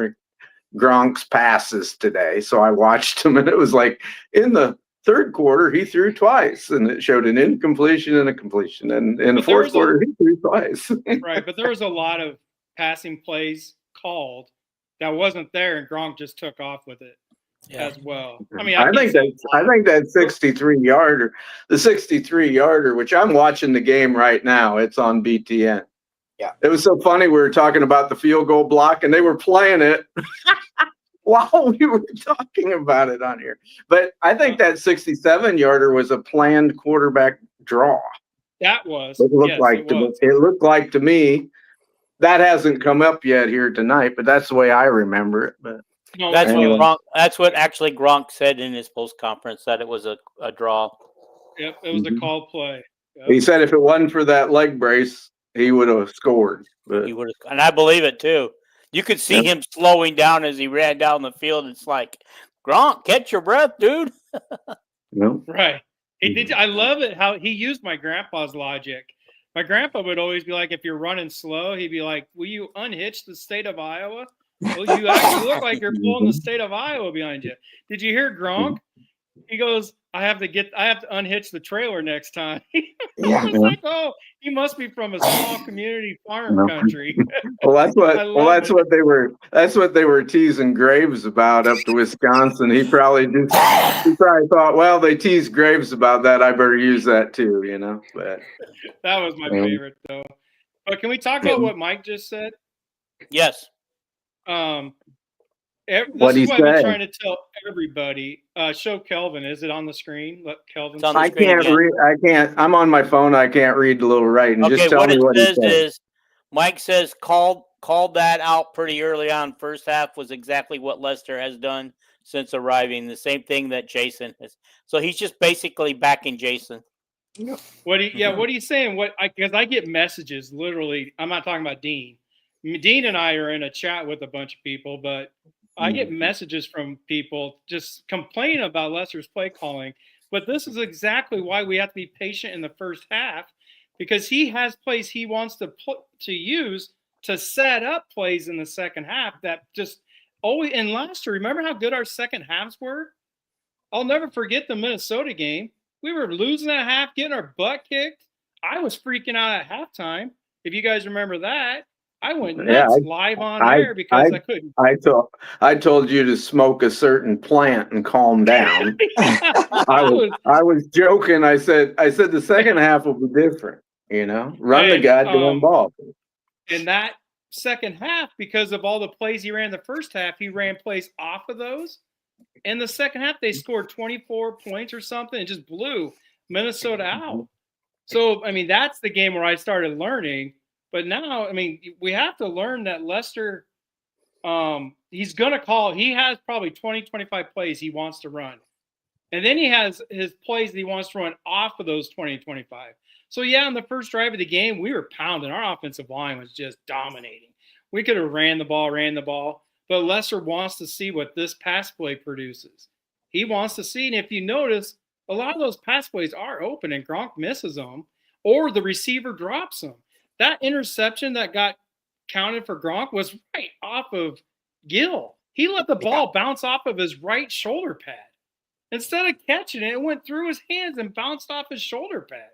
[SPEAKER 3] Gronk's passes today. So I watched them, and it was like in the third quarter he threw twice, and it showed an incompletion and a completion. And in the
[SPEAKER 1] But there
[SPEAKER 3] fourth
[SPEAKER 1] was
[SPEAKER 3] quarter he threw twice.
[SPEAKER 1] right, but there was a lot of passing plays called that wasn't there, and Gronk just took off with it as well. I mean, I
[SPEAKER 3] I
[SPEAKER 1] can't
[SPEAKER 3] think
[SPEAKER 1] say a lot.
[SPEAKER 3] that 63 yarder, which I'm watching the game right now. It's on BTN.
[SPEAKER 4] Yeah.
[SPEAKER 3] It was so funny. We were talking about the field goal block, and they were playing it while we were talking about it on here. But I think that 67 yarder was a planned quarterback draw.
[SPEAKER 1] That was
[SPEAKER 3] It looked
[SPEAKER 1] yes,
[SPEAKER 3] like
[SPEAKER 1] it was.
[SPEAKER 3] it looked like to me. That hasn't come up yet here tonight, but that's the way I remember it. But
[SPEAKER 1] No,
[SPEAKER 2] That's
[SPEAKER 1] it
[SPEAKER 3] Anyway.
[SPEAKER 1] was.
[SPEAKER 2] what Gronk. That's what actually Gronk said in his post conference, that it was a draw.
[SPEAKER 1] Yep, it was a
[SPEAKER 3] Mhm.
[SPEAKER 1] called play. Yep.
[SPEAKER 3] he said if it wasn't for that leg brace, he would have scored. But
[SPEAKER 2] He would have, and I believe it too. You could see
[SPEAKER 3] Yep.
[SPEAKER 2] him slowing down as he ran down the field. It's like, Gronk, catch your breath, dude.
[SPEAKER 3] no.
[SPEAKER 1] Right. He did. I love it how he used my grandpa's logic. My grandpa would always be like, if you're running slow, he'd be like, will you unhitch the state of Iowa? Well, you actually look like you're pulling the state of Iowa behind you. Did you hear Gronk? He goes, I have to unhitch the trailer next time.
[SPEAKER 4] Yeah.
[SPEAKER 1] I was like, oh, he must be from a small community farm
[SPEAKER 3] No.
[SPEAKER 1] country.
[SPEAKER 3] Well, that's
[SPEAKER 1] I love
[SPEAKER 3] that's
[SPEAKER 1] it.
[SPEAKER 3] what they were. That's what they were teasing Graves about up to Wisconsin. He probably thought, well, they teased Graves about that. I better use that too, you know. But
[SPEAKER 1] That was my favorite though. But can we talk about what Mike just said?
[SPEAKER 2] Yes.
[SPEAKER 1] This
[SPEAKER 3] What'd he
[SPEAKER 1] is what I've been
[SPEAKER 3] say?
[SPEAKER 1] trying to tell everybody. Show Kelvin. Is it on the screen? Let Kelvin.
[SPEAKER 2] It's on the
[SPEAKER 3] I
[SPEAKER 2] screen
[SPEAKER 3] can't
[SPEAKER 2] again.
[SPEAKER 3] read. I can't. I'm on my phone. I can't read the little writing.
[SPEAKER 2] Okay,
[SPEAKER 3] Just tell
[SPEAKER 2] what
[SPEAKER 3] me
[SPEAKER 2] it
[SPEAKER 3] what he
[SPEAKER 2] says
[SPEAKER 3] said.
[SPEAKER 2] is Mike says called that out pretty early on. First half was exactly what Lester has done since arriving. The same thing that Jason has. So he's just basically backing Jason.
[SPEAKER 1] What are you saying? Because I get messages literally. I'm not talking about Dean. Dean and I are in a chat with a bunch of people, but I get messages from people just complaining about Lester's play calling. But this is exactly why we have to be patient in the first half, because he has plays he wants to use to set up plays in the second half that just always. And Lester, remember how good our second halves were? I'll never forget the Minnesota game. We were losing at half, getting our butt kicked. I was freaking out at halftime. If you guys remember that, I went nuts live on air because I couldn't.
[SPEAKER 3] I told you to smoke a certain plant and calm down. I was joking. I said the second half will be different. You know, run the goddamn ball.
[SPEAKER 1] In that second half, because of all the plays he ran in the first half, he ran plays off of those. In the second half, they scored 24 points or something and just blew Minnesota out. So, I mean, that's the game where I started learning. But now, I mean, we have to learn that Lester, he's going to call. He has probably 20, 25 plays he wants to run. And then he has his plays that he wants to run off of those 20, 25. So, yeah, in the first drive of the game, we were pounding. Our offensive line was just dominating. We could have ran the ball. But Lester wants to see what this pass play produces. He wants to see. And if you notice, a lot of those pass plays are open and Gronk misses them or the receiver drops them. That interception that got counted for Gronk was right off of Gill. He let the ball bounce off of his right shoulder pad. Instead of catching it, it went through his hands and bounced off his shoulder pad.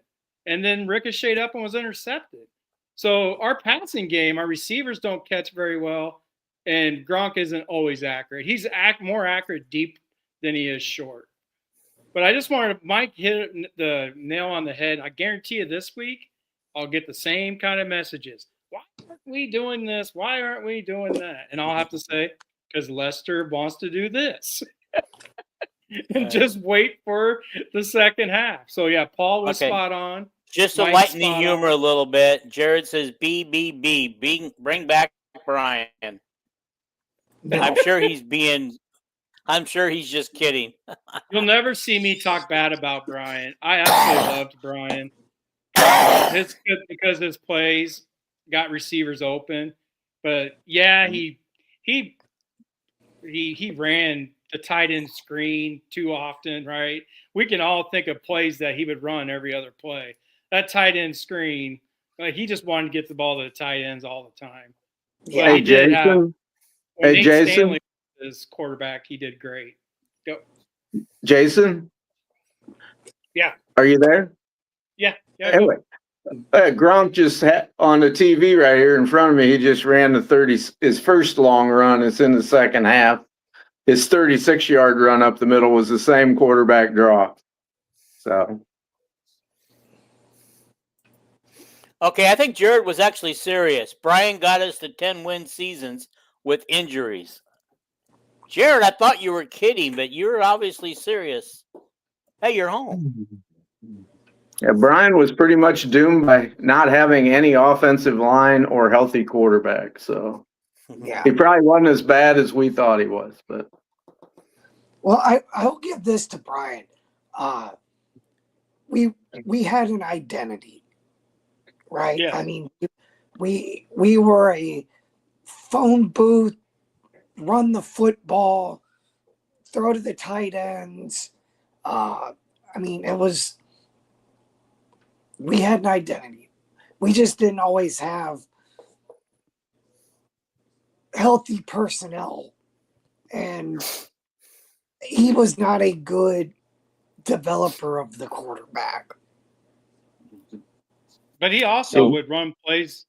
[SPEAKER 1] And then ricocheted up and was intercepted. So our passing game, our receivers don't catch very well. And Gronk isn't always accurate. He's more accurate deep than he is short. But I just wanted Mike hit the nail on the head. I guarantee you this week, I'll get the same kind of messages. Why aren't we doing this? Why aren't we doing that? And I'll have to say, because Lester wants to do this. And just wait for the second half. So, yeah, Paul was spot on.
[SPEAKER 2] Just to lighten the humor a little bit, Jared says, bring back Brian. I'm sure he's just kidding.
[SPEAKER 1] You'll never see me talk bad about Brian. I absolutely loved Brian. It's good because his plays got receivers open. But yeah, he ran the tight end screen too often, right? We can all think of plays that he would run every other play. That tight end screen, he just wanted to get the ball to the tight ends all the time.
[SPEAKER 4] Yeah.
[SPEAKER 1] But
[SPEAKER 3] Hey,
[SPEAKER 1] he did have
[SPEAKER 3] Jason.
[SPEAKER 1] when
[SPEAKER 3] Hey,
[SPEAKER 1] Nate
[SPEAKER 3] Jason.
[SPEAKER 1] Stanley was his quarterback, he did great. Go.
[SPEAKER 3] Jason,
[SPEAKER 1] Yeah.
[SPEAKER 3] are you there?
[SPEAKER 1] Yeah. Yeah.
[SPEAKER 3] Anyway, Gronk just on the TV right here in front of me. He just ran the 30. His first long run. It's in the second half. His 36-yard run up the middle was the same quarterback draw. So
[SPEAKER 2] Okay, I think Jared was actually serious. Brian got us to 10-win seasons with injuries. Jared, I thought you were kidding, but you're obviously serious. Hey, you're home.
[SPEAKER 3] yeah, Brian was pretty much doomed by not having any offensive line or healthy quarterback. So
[SPEAKER 4] Yeah.
[SPEAKER 3] he probably wasn't as bad as we thought he was. But
[SPEAKER 4] Well, I'll give this to Brian. We had an identity, right?
[SPEAKER 1] Yes.
[SPEAKER 4] I mean, we were a phone booth, run the football, throw to the tight ends. I mean, we had an identity. We just didn't always have healthy personnel, and he was not a good developer of the quarterback.
[SPEAKER 1] But he also would run plays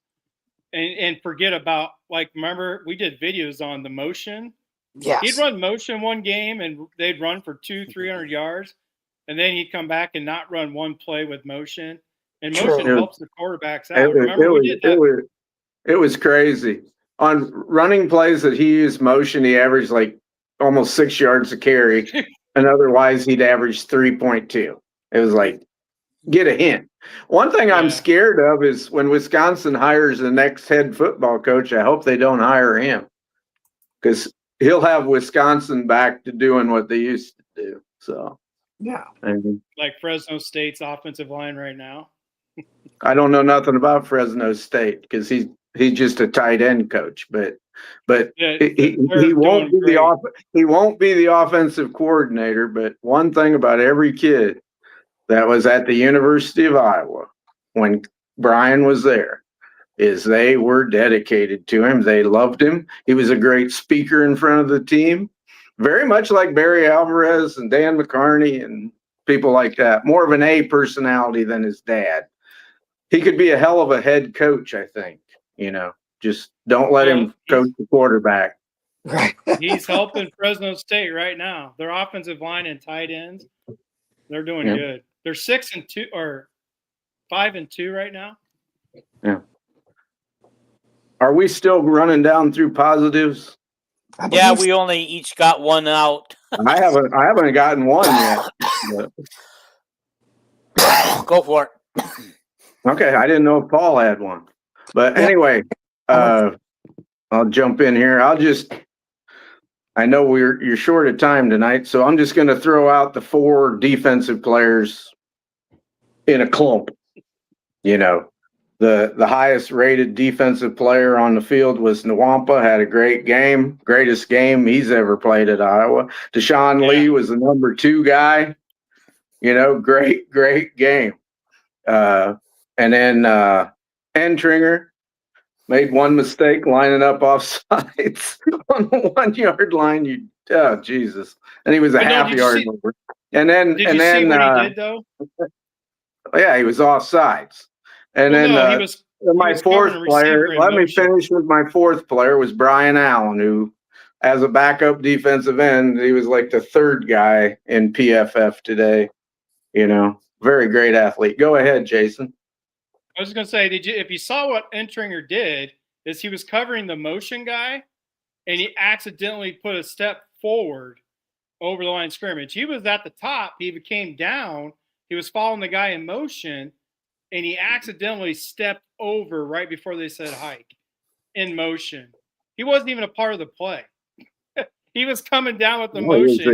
[SPEAKER 1] and forget about, like, remember we did videos on the motion.
[SPEAKER 4] Yes.
[SPEAKER 1] He'd run motion one game and they'd run for 200-300 yards, and then he'd come back and not run one play with motion. And motion
[SPEAKER 4] True.
[SPEAKER 1] helps the quarterbacks out. Remember we did that.
[SPEAKER 3] It was crazy. On running plays that he used motion, he averaged like almost 6 yards a carry, and otherwise he'd average 3.2. It was like, get a hint. One thing I'm scared of is when Wisconsin hires the next head football coach, I hope they don't hire him, because he'll have Wisconsin back to doing what they used to do. So
[SPEAKER 4] Yeah.
[SPEAKER 1] Like Fresno State's offensive line right now.
[SPEAKER 3] I don't know nothing about Fresno State because he's just a tight end coach, but
[SPEAKER 1] Yeah,
[SPEAKER 3] he
[SPEAKER 1] they're
[SPEAKER 3] won't be
[SPEAKER 1] doing
[SPEAKER 3] he won't be the offensive coordinator. But one thing about every kid that was at the University of Iowa when Brian was there is they were dedicated to him. They loved him. He was a great speaker in front of the team, very much like Barry Alvarez and Dan McCarney and people like that. More of an A personality than his dad. He could be a hell of a head coach, I think. Just don't let him coach the quarterback.
[SPEAKER 4] Right.
[SPEAKER 1] He's helping Fresno State right now. Their offensive line and tight ends, they're doing good. They're 6-2 or 5-2 right now.
[SPEAKER 3] Yeah. Are we still running down through positives?
[SPEAKER 2] Yeah, we only each got one out.
[SPEAKER 3] I haven't gotten one yet.
[SPEAKER 2] Go for it.
[SPEAKER 3] Okay, I didn't know if Paul had one. But anyway, I'll jump in here. I know you're short of time tonight, so I'm just going to throw out the 4 defensive players in a clump. The highest rated defensive player on the field was Nwampa, had a great game, greatest game he's ever played at Iowa. Deshaun Lee was the number 2 guy. Great game. And then Entringer made one mistake lining up off sides on the 1 yard line. Jesus. And he was a half yard over. And then
[SPEAKER 1] see what he did though?
[SPEAKER 3] Yeah, he was off sides. And my fourth player, let me finish with my fourth player, was Brian Allen, who, as a backup defensive end, he was like the 3rd guy in PFF today. Very great athlete. Go ahead, Jason.
[SPEAKER 1] I was going to say, if you saw what Entringer did, is he was covering the motion guy, and he accidentally put a step forward over the line of scrimmage. He was at the top. He came down. He was following the guy in motion, and he accidentally stepped over right before they said hike in motion. He wasn't even a part of the play. He was coming down with the motion.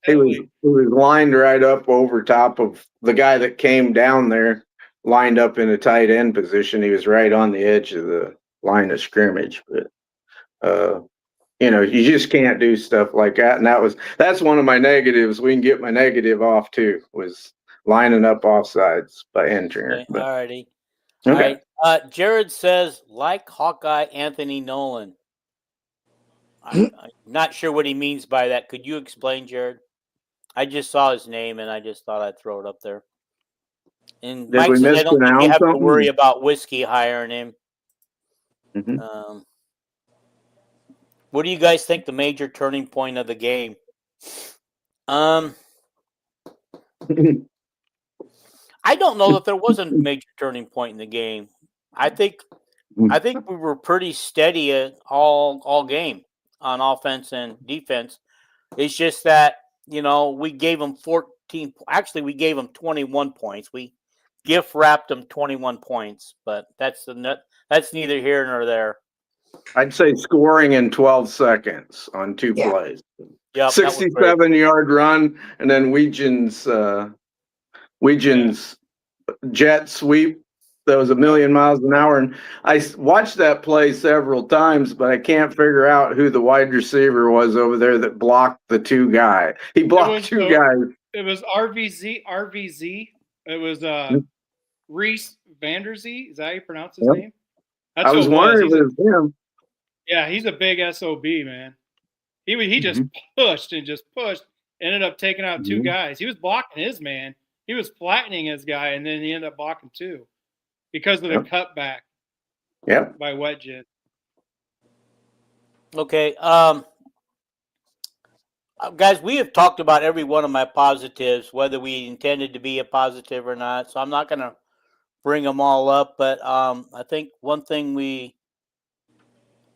[SPEAKER 3] He was lined right up over top of the guy that came down there lined up in a tight end position. He was right on the edge of the line of scrimmage, but you just can't do stuff like that. And that's one of my negatives. We can get my negative off too, was lining up offsides by entering.
[SPEAKER 2] Okay, all righty.
[SPEAKER 3] Okay.
[SPEAKER 2] All right. Jared says, like Hawkeye Anthony Nolan. I'm not sure what he means by that. Could you explain, Jared? I just saw his name and I just thought I'd throw it up there. And
[SPEAKER 3] Did
[SPEAKER 2] Mike
[SPEAKER 3] we
[SPEAKER 2] says, I don't think you
[SPEAKER 3] mispronounce
[SPEAKER 2] have to
[SPEAKER 3] something?
[SPEAKER 2] worry about Whiskey hiring him.
[SPEAKER 3] Mhm.
[SPEAKER 2] What do you guys think the major turning point of the game? I don't know that there was a major turning point in the game. I think we were pretty steady all game on offense and defense. It's just that, we gave them 14. Actually, we gave them 21 points. We gift wrapped them 21 points, but that's neither here nor there.
[SPEAKER 3] I'd say scoring in 12 seconds on 2
[SPEAKER 4] Yeah.
[SPEAKER 3] plays.
[SPEAKER 2] Yep,
[SPEAKER 3] 67-yard run, and then Weejan's jet sweep that was 1,000,000 miles an hour. And I watched that play several times, but I can't figure out who the wide receiver was over there that blocked the 2 guys. He blocked 2 guys.
[SPEAKER 1] It was RVZ. It was Reese Vanderzee. Is that how you pronounce his name? That's
[SPEAKER 3] I was wondering if it was him.
[SPEAKER 1] Yeah, he's a big SOB, man. He just pushed, ended up taking out 2 guys. He was blocking his man. He was flattening his guy, and then he ended up blocking 2 because of the cutback.
[SPEAKER 3] Yep.
[SPEAKER 1] By Wetjet.
[SPEAKER 2] Okay. Guys, we have talked about every one of my positives, whether we intended to be a positive or not. So I'm not going to bring them all up, but I think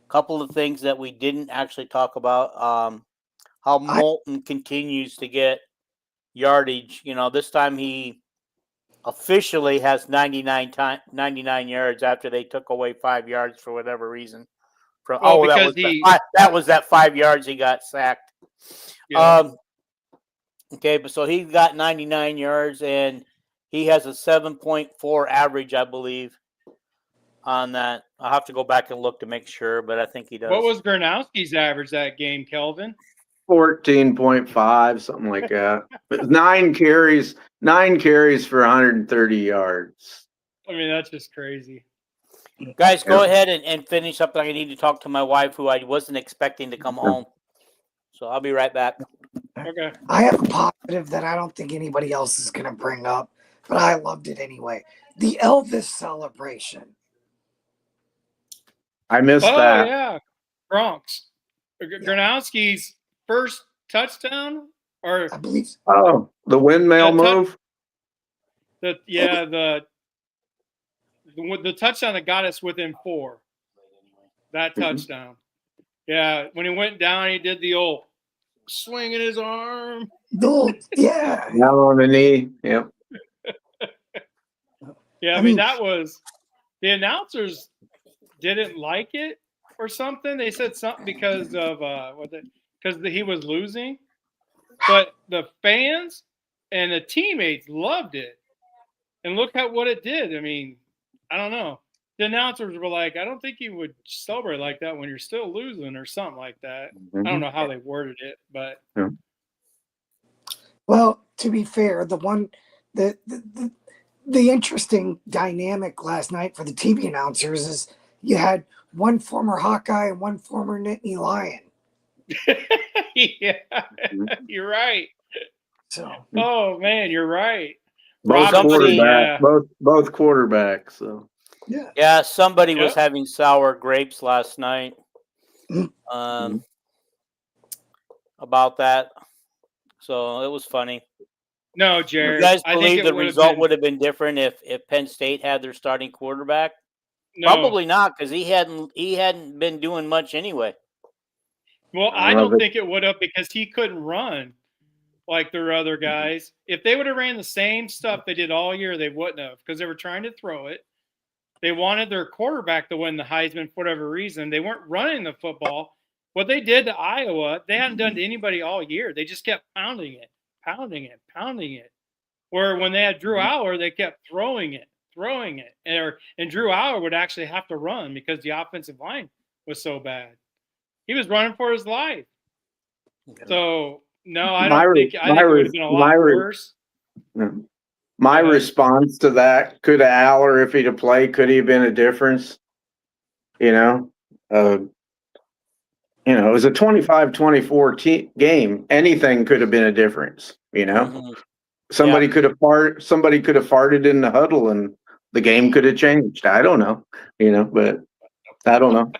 [SPEAKER 2] couple of things that we didn't actually talk about, how Moulton continues to get yardage. This time he officially has 99 yards after they took away 5 yards for whatever reason. That was that 5 yards he got sacked. Yeah. Okay, but so he got 99 yards and he has a 7.4 average, I believe, on that. I'll have to go back and look to make sure, but I think he does.
[SPEAKER 1] What was Gronowski's average that game, Kelvin?
[SPEAKER 3] 14.5, something like that. But 9 carries for 130 yards.
[SPEAKER 1] I mean, that's just crazy.
[SPEAKER 2] Guys, go ahead and finish up. I need to talk to my wife, who I wasn't expecting to come home. So I'll be right back.
[SPEAKER 1] Okay.
[SPEAKER 4] I have a positive that I don't think anybody else is going to bring up, but I loved it anyway. The Elvis celebration.
[SPEAKER 3] I missed that.
[SPEAKER 1] Oh, yeah. Bronx. Gronowski's first touchdown? Or
[SPEAKER 4] I believe.
[SPEAKER 3] Oh, the windmill move?
[SPEAKER 1] The touchdown that got us within 4. That touchdown. Yeah, when he went down, he did the old swinging his arm.
[SPEAKER 4] Yeah.
[SPEAKER 3] Down on the knee. Yep.
[SPEAKER 1] Yeah, I mean, that was the announcers didn't like it or something. They said something because of he was losing, but the fans and the teammates loved it. And look at what it did. I mean, I don't know. The announcers were like, I don't think you would celebrate like that when you're still losing or something like that. I don't know how they worded it, but.
[SPEAKER 3] Yeah.
[SPEAKER 4] Well, to be fair, the interesting dynamic last night for the TV announcers is you had one former Hawkeye and one former Nittany Lion.
[SPEAKER 1] Yeah, you're right.
[SPEAKER 4] So.
[SPEAKER 1] Oh man, you're right.
[SPEAKER 3] Both quarterbacks. So.
[SPEAKER 2] Yeah, somebody was having sour grapes last night about that. So it was funny.
[SPEAKER 1] No, Jared.
[SPEAKER 2] You guys believe the result would have been different if Penn State had their starting quarterback? No. Probably not, because he hadn't been doing much anyway.
[SPEAKER 1] Well, I don't think it would have, because he couldn't run like their other guys. If they would have ran the same stuff they did all year, they wouldn't have, because they were trying to throw it. They wanted their quarterback to win the Heisman for whatever reason. They weren't running the football. What they did to Iowa, they hadn't done to anybody all year. They just kept pounding it. Where when they had Drew Aller, they kept throwing it. throwing it, and Drew Aller would actually have to run because the offensive line was so bad. He was running for his life. So no, I think it would have been a lot worse.
[SPEAKER 3] My response to that, could Aller, if he'd have played, could he have been a difference? You know, it was a 25-24 game. Anything could have been a difference. Somebody could have farted in the huddle and the game could have changed. I don't know. But I don't know.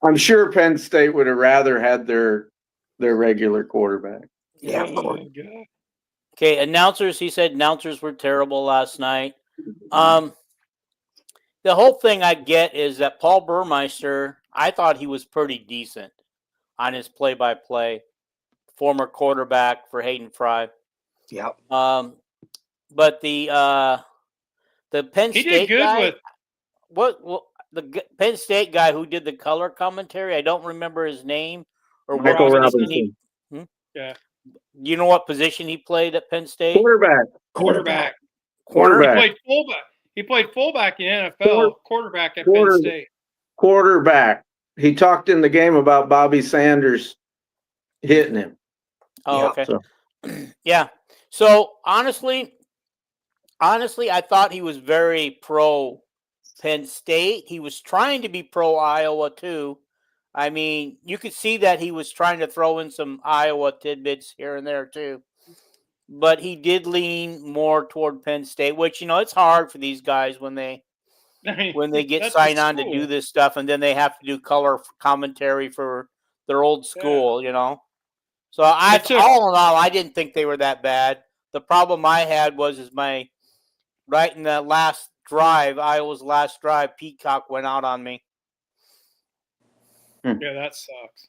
[SPEAKER 3] I'm sure Penn State would have rather had their regular quarterback.
[SPEAKER 4] Yeah.
[SPEAKER 2] Okay, announcers. He said announcers were terrible last night. The whole thing I get is that Paul Burmeister, I thought he was pretty decent on his play-by-play, former quarterback for Hayden Fry.
[SPEAKER 4] Yep.
[SPEAKER 2] But the Penn State
[SPEAKER 1] did good
[SPEAKER 2] guy,
[SPEAKER 1] with
[SPEAKER 2] the Penn State guy who did the color commentary, I don't remember his name or
[SPEAKER 3] Michael
[SPEAKER 2] what
[SPEAKER 3] Robinson.
[SPEAKER 1] Yeah.
[SPEAKER 2] You know what position he played at Penn State?
[SPEAKER 3] Quarterback.
[SPEAKER 1] He played fullback in NFL. Quarterback at Penn State.
[SPEAKER 3] Quarterback. He talked in the game about Bobby Sanders hitting him.
[SPEAKER 2] Oh,
[SPEAKER 4] Yeah.
[SPEAKER 2] okay.
[SPEAKER 3] So.
[SPEAKER 2] Yeah. So honestly, I thought he was very pro Penn State. He was trying to be pro Iowa too. I mean, you could see that he was trying to throw in some Iowa tidbits here and there too. But he did lean more toward Penn State, which, it's hard for these guys when they get signed on to do this stuff, and then they have to do color commentary for their old school, So all in all, I didn't think they were that bad. The problem I had was right in the last drive, Iowa's last drive, Peacock went out on me.
[SPEAKER 1] Yeah, that sucks.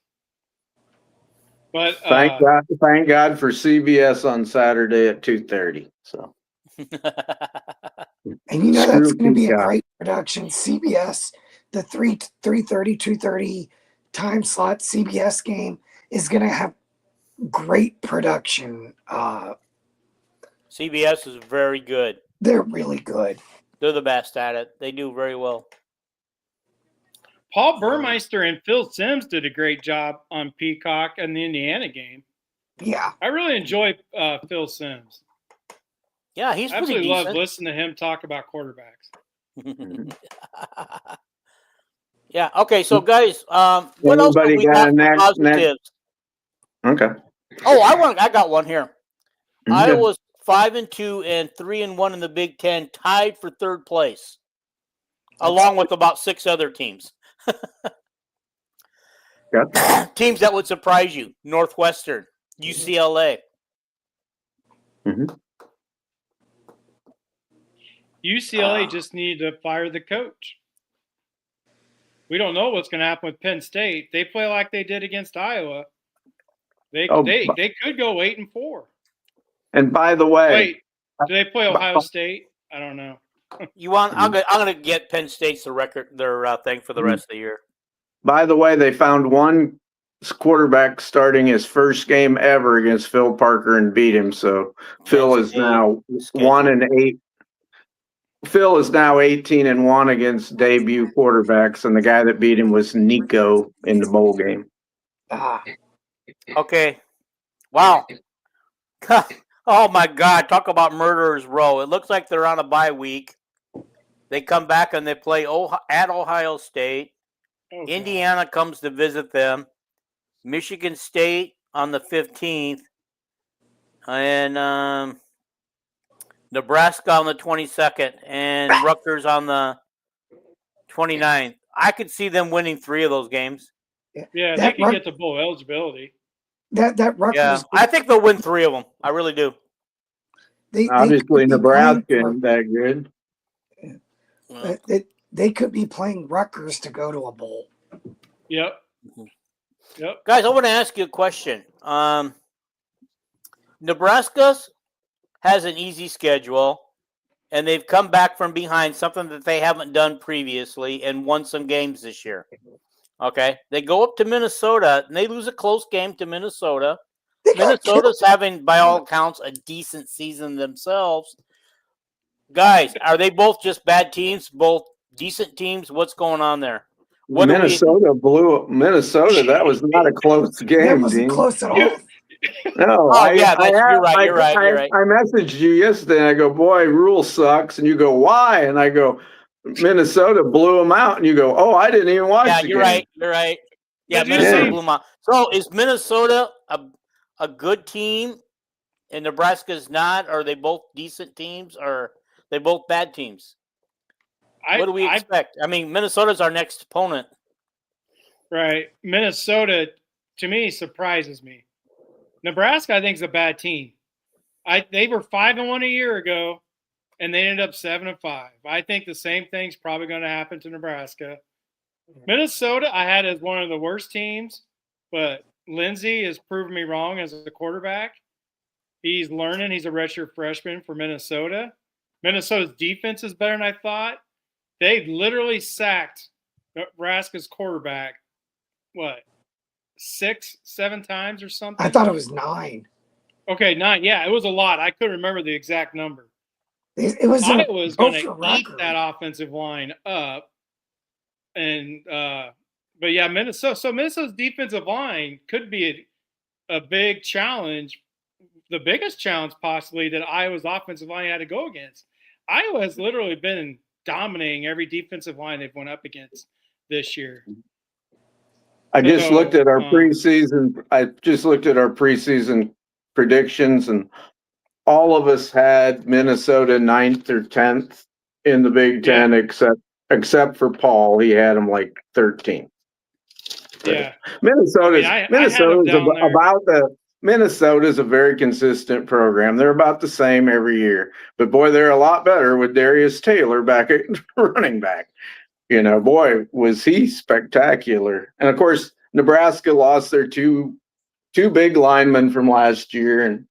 [SPEAKER 1] But
[SPEAKER 3] thank God for CBS on Saturday at 2:30. So.
[SPEAKER 4] And that's going to be a great production. CBS, the 3:30, 2:30 time slot CBS game is going to have great production.
[SPEAKER 2] CBS is very good.
[SPEAKER 4] They're really good.
[SPEAKER 2] They're the best at it. They do very well.
[SPEAKER 1] Paul Burmeister and Phil Simms did a great job on Peacock and the Indiana game.
[SPEAKER 4] Yeah.
[SPEAKER 1] I really enjoy Phil Simms.
[SPEAKER 2] Yeah, he's pretty
[SPEAKER 1] absolutely
[SPEAKER 2] decent.
[SPEAKER 1] love listening to him talk about quarterbacks.
[SPEAKER 2] Yeah. Okay. So, guys, what else have we got for positives?
[SPEAKER 3] Okay.
[SPEAKER 2] Oh, I got one here. Iowa's 5-2 and 3-1 in the Big Ten, tied for third place, along with about 6 other teams. Teams that would surprise you: Northwestern, UCLA.
[SPEAKER 1] UCLA just need to fire the coach. We don't know what's going to happen with Penn State. They play like they did against Iowa. They could go 8-4.
[SPEAKER 3] And by the way,
[SPEAKER 1] wait, do they play Ohio State? I don't know.
[SPEAKER 2] I'm gonna get Penn State's their thing for the rest of the year.
[SPEAKER 3] By the way, they found one quarterback starting his first game ever against Phil Parker and beat him. So Phil is now 1-8. Phil is now 18-1 against debut quarterbacks, and the guy that beat him was Nico in the bowl game.
[SPEAKER 2] Okay. Wow. Oh my God! Talk about murderers row. It looks like they're on a bye week. They come back and they play at Ohio State. Indiana comes to visit them. Michigan State on the 15th, and Nebraska on the 22nd, and Rutgers on the 29th. I could see them winning 3 of those games.
[SPEAKER 1] Yeah, they can get to bowl eligibility.
[SPEAKER 4] That Rutgers.
[SPEAKER 2] Yeah, I think they'll win 3 of them. I really do.
[SPEAKER 3] Obviously, Nebraska isn't that good.
[SPEAKER 4] They could be playing Rutgers to go to a bowl.
[SPEAKER 1] Yep.
[SPEAKER 2] Guys, I want to ask you a question. Nebraska has an easy schedule, and they've come back from behind, something that they haven't done previously, and won some games this year. Okay, they go up to Minnesota, and they lose a close game to Minnesota. Minnesota's having, by all accounts, a decent season themselves. Guys, are they both just bad teams? Both decent teams? What's going on there? What do we?
[SPEAKER 3] Minnesota blew Minnesota. That was not a close
[SPEAKER 4] That
[SPEAKER 3] game,
[SPEAKER 4] wasn't
[SPEAKER 3] Dean.
[SPEAKER 4] close at all.
[SPEAKER 3] No,
[SPEAKER 2] Oh yeah, you're right. You're right. You're right.
[SPEAKER 3] I messaged you yesterday. And I go, boy, rule sucks, and you go, why? And I go, Minnesota blew them out, and you go, oh, I didn't even watch
[SPEAKER 2] Yeah,
[SPEAKER 3] the
[SPEAKER 2] you're
[SPEAKER 3] game.
[SPEAKER 2] right. You're right. Yeah,
[SPEAKER 1] Did you
[SPEAKER 2] Minnesota
[SPEAKER 3] see-
[SPEAKER 2] blew them out. So is Minnesota a good team, and Nebraska's not? Are they both decent teams, or are they both bad teams? What do we expect? I mean, Minnesota's our next opponent.
[SPEAKER 1] Right. Minnesota, to me, surprises me. Nebraska, I think, is a bad team. They were 5-1 a year ago, and they ended up 7-5. I think the same thing's probably going to happen to Nebraska. Minnesota, I had as one of the worst teams, but Lindsey has proven me wrong as a quarterback. He's learning. He's a redshirt freshman for Minnesota. Minnesota's defense is better than I thought. They literally sacked Nebraska's quarterback, 6-7 times or something?
[SPEAKER 4] I thought it was 9.
[SPEAKER 1] Okay, 9. Yeah, it was a lot. I couldn't remember the exact number.
[SPEAKER 4] It was
[SPEAKER 1] Iowa's going
[SPEAKER 4] for
[SPEAKER 1] to eat
[SPEAKER 4] record.
[SPEAKER 1] that offensive line up. And but yeah, Minnesota. So Minnesota's defensive line could be a big challenge, the biggest challenge possibly that Iowa's offensive line had to go against. Iowa has literally been dominating every defensive line they've went up against this year.
[SPEAKER 3] I just
[SPEAKER 1] So,
[SPEAKER 3] looked at our preseason. I just looked at our preseason predictions, and all of us had Minnesota 9th or 10th in the Big Ten, except for Paul. He had them like 13th.
[SPEAKER 1] Yeah,
[SPEAKER 3] Minnesota's
[SPEAKER 1] I had them down there.
[SPEAKER 3] Minnesota's a very consistent program. They're about the same every year, but boy, they're a lot better with Darius Taylor back at running back. You know, boy, was he spectacular. And of course, Nebraska lost their two big linemen from last year,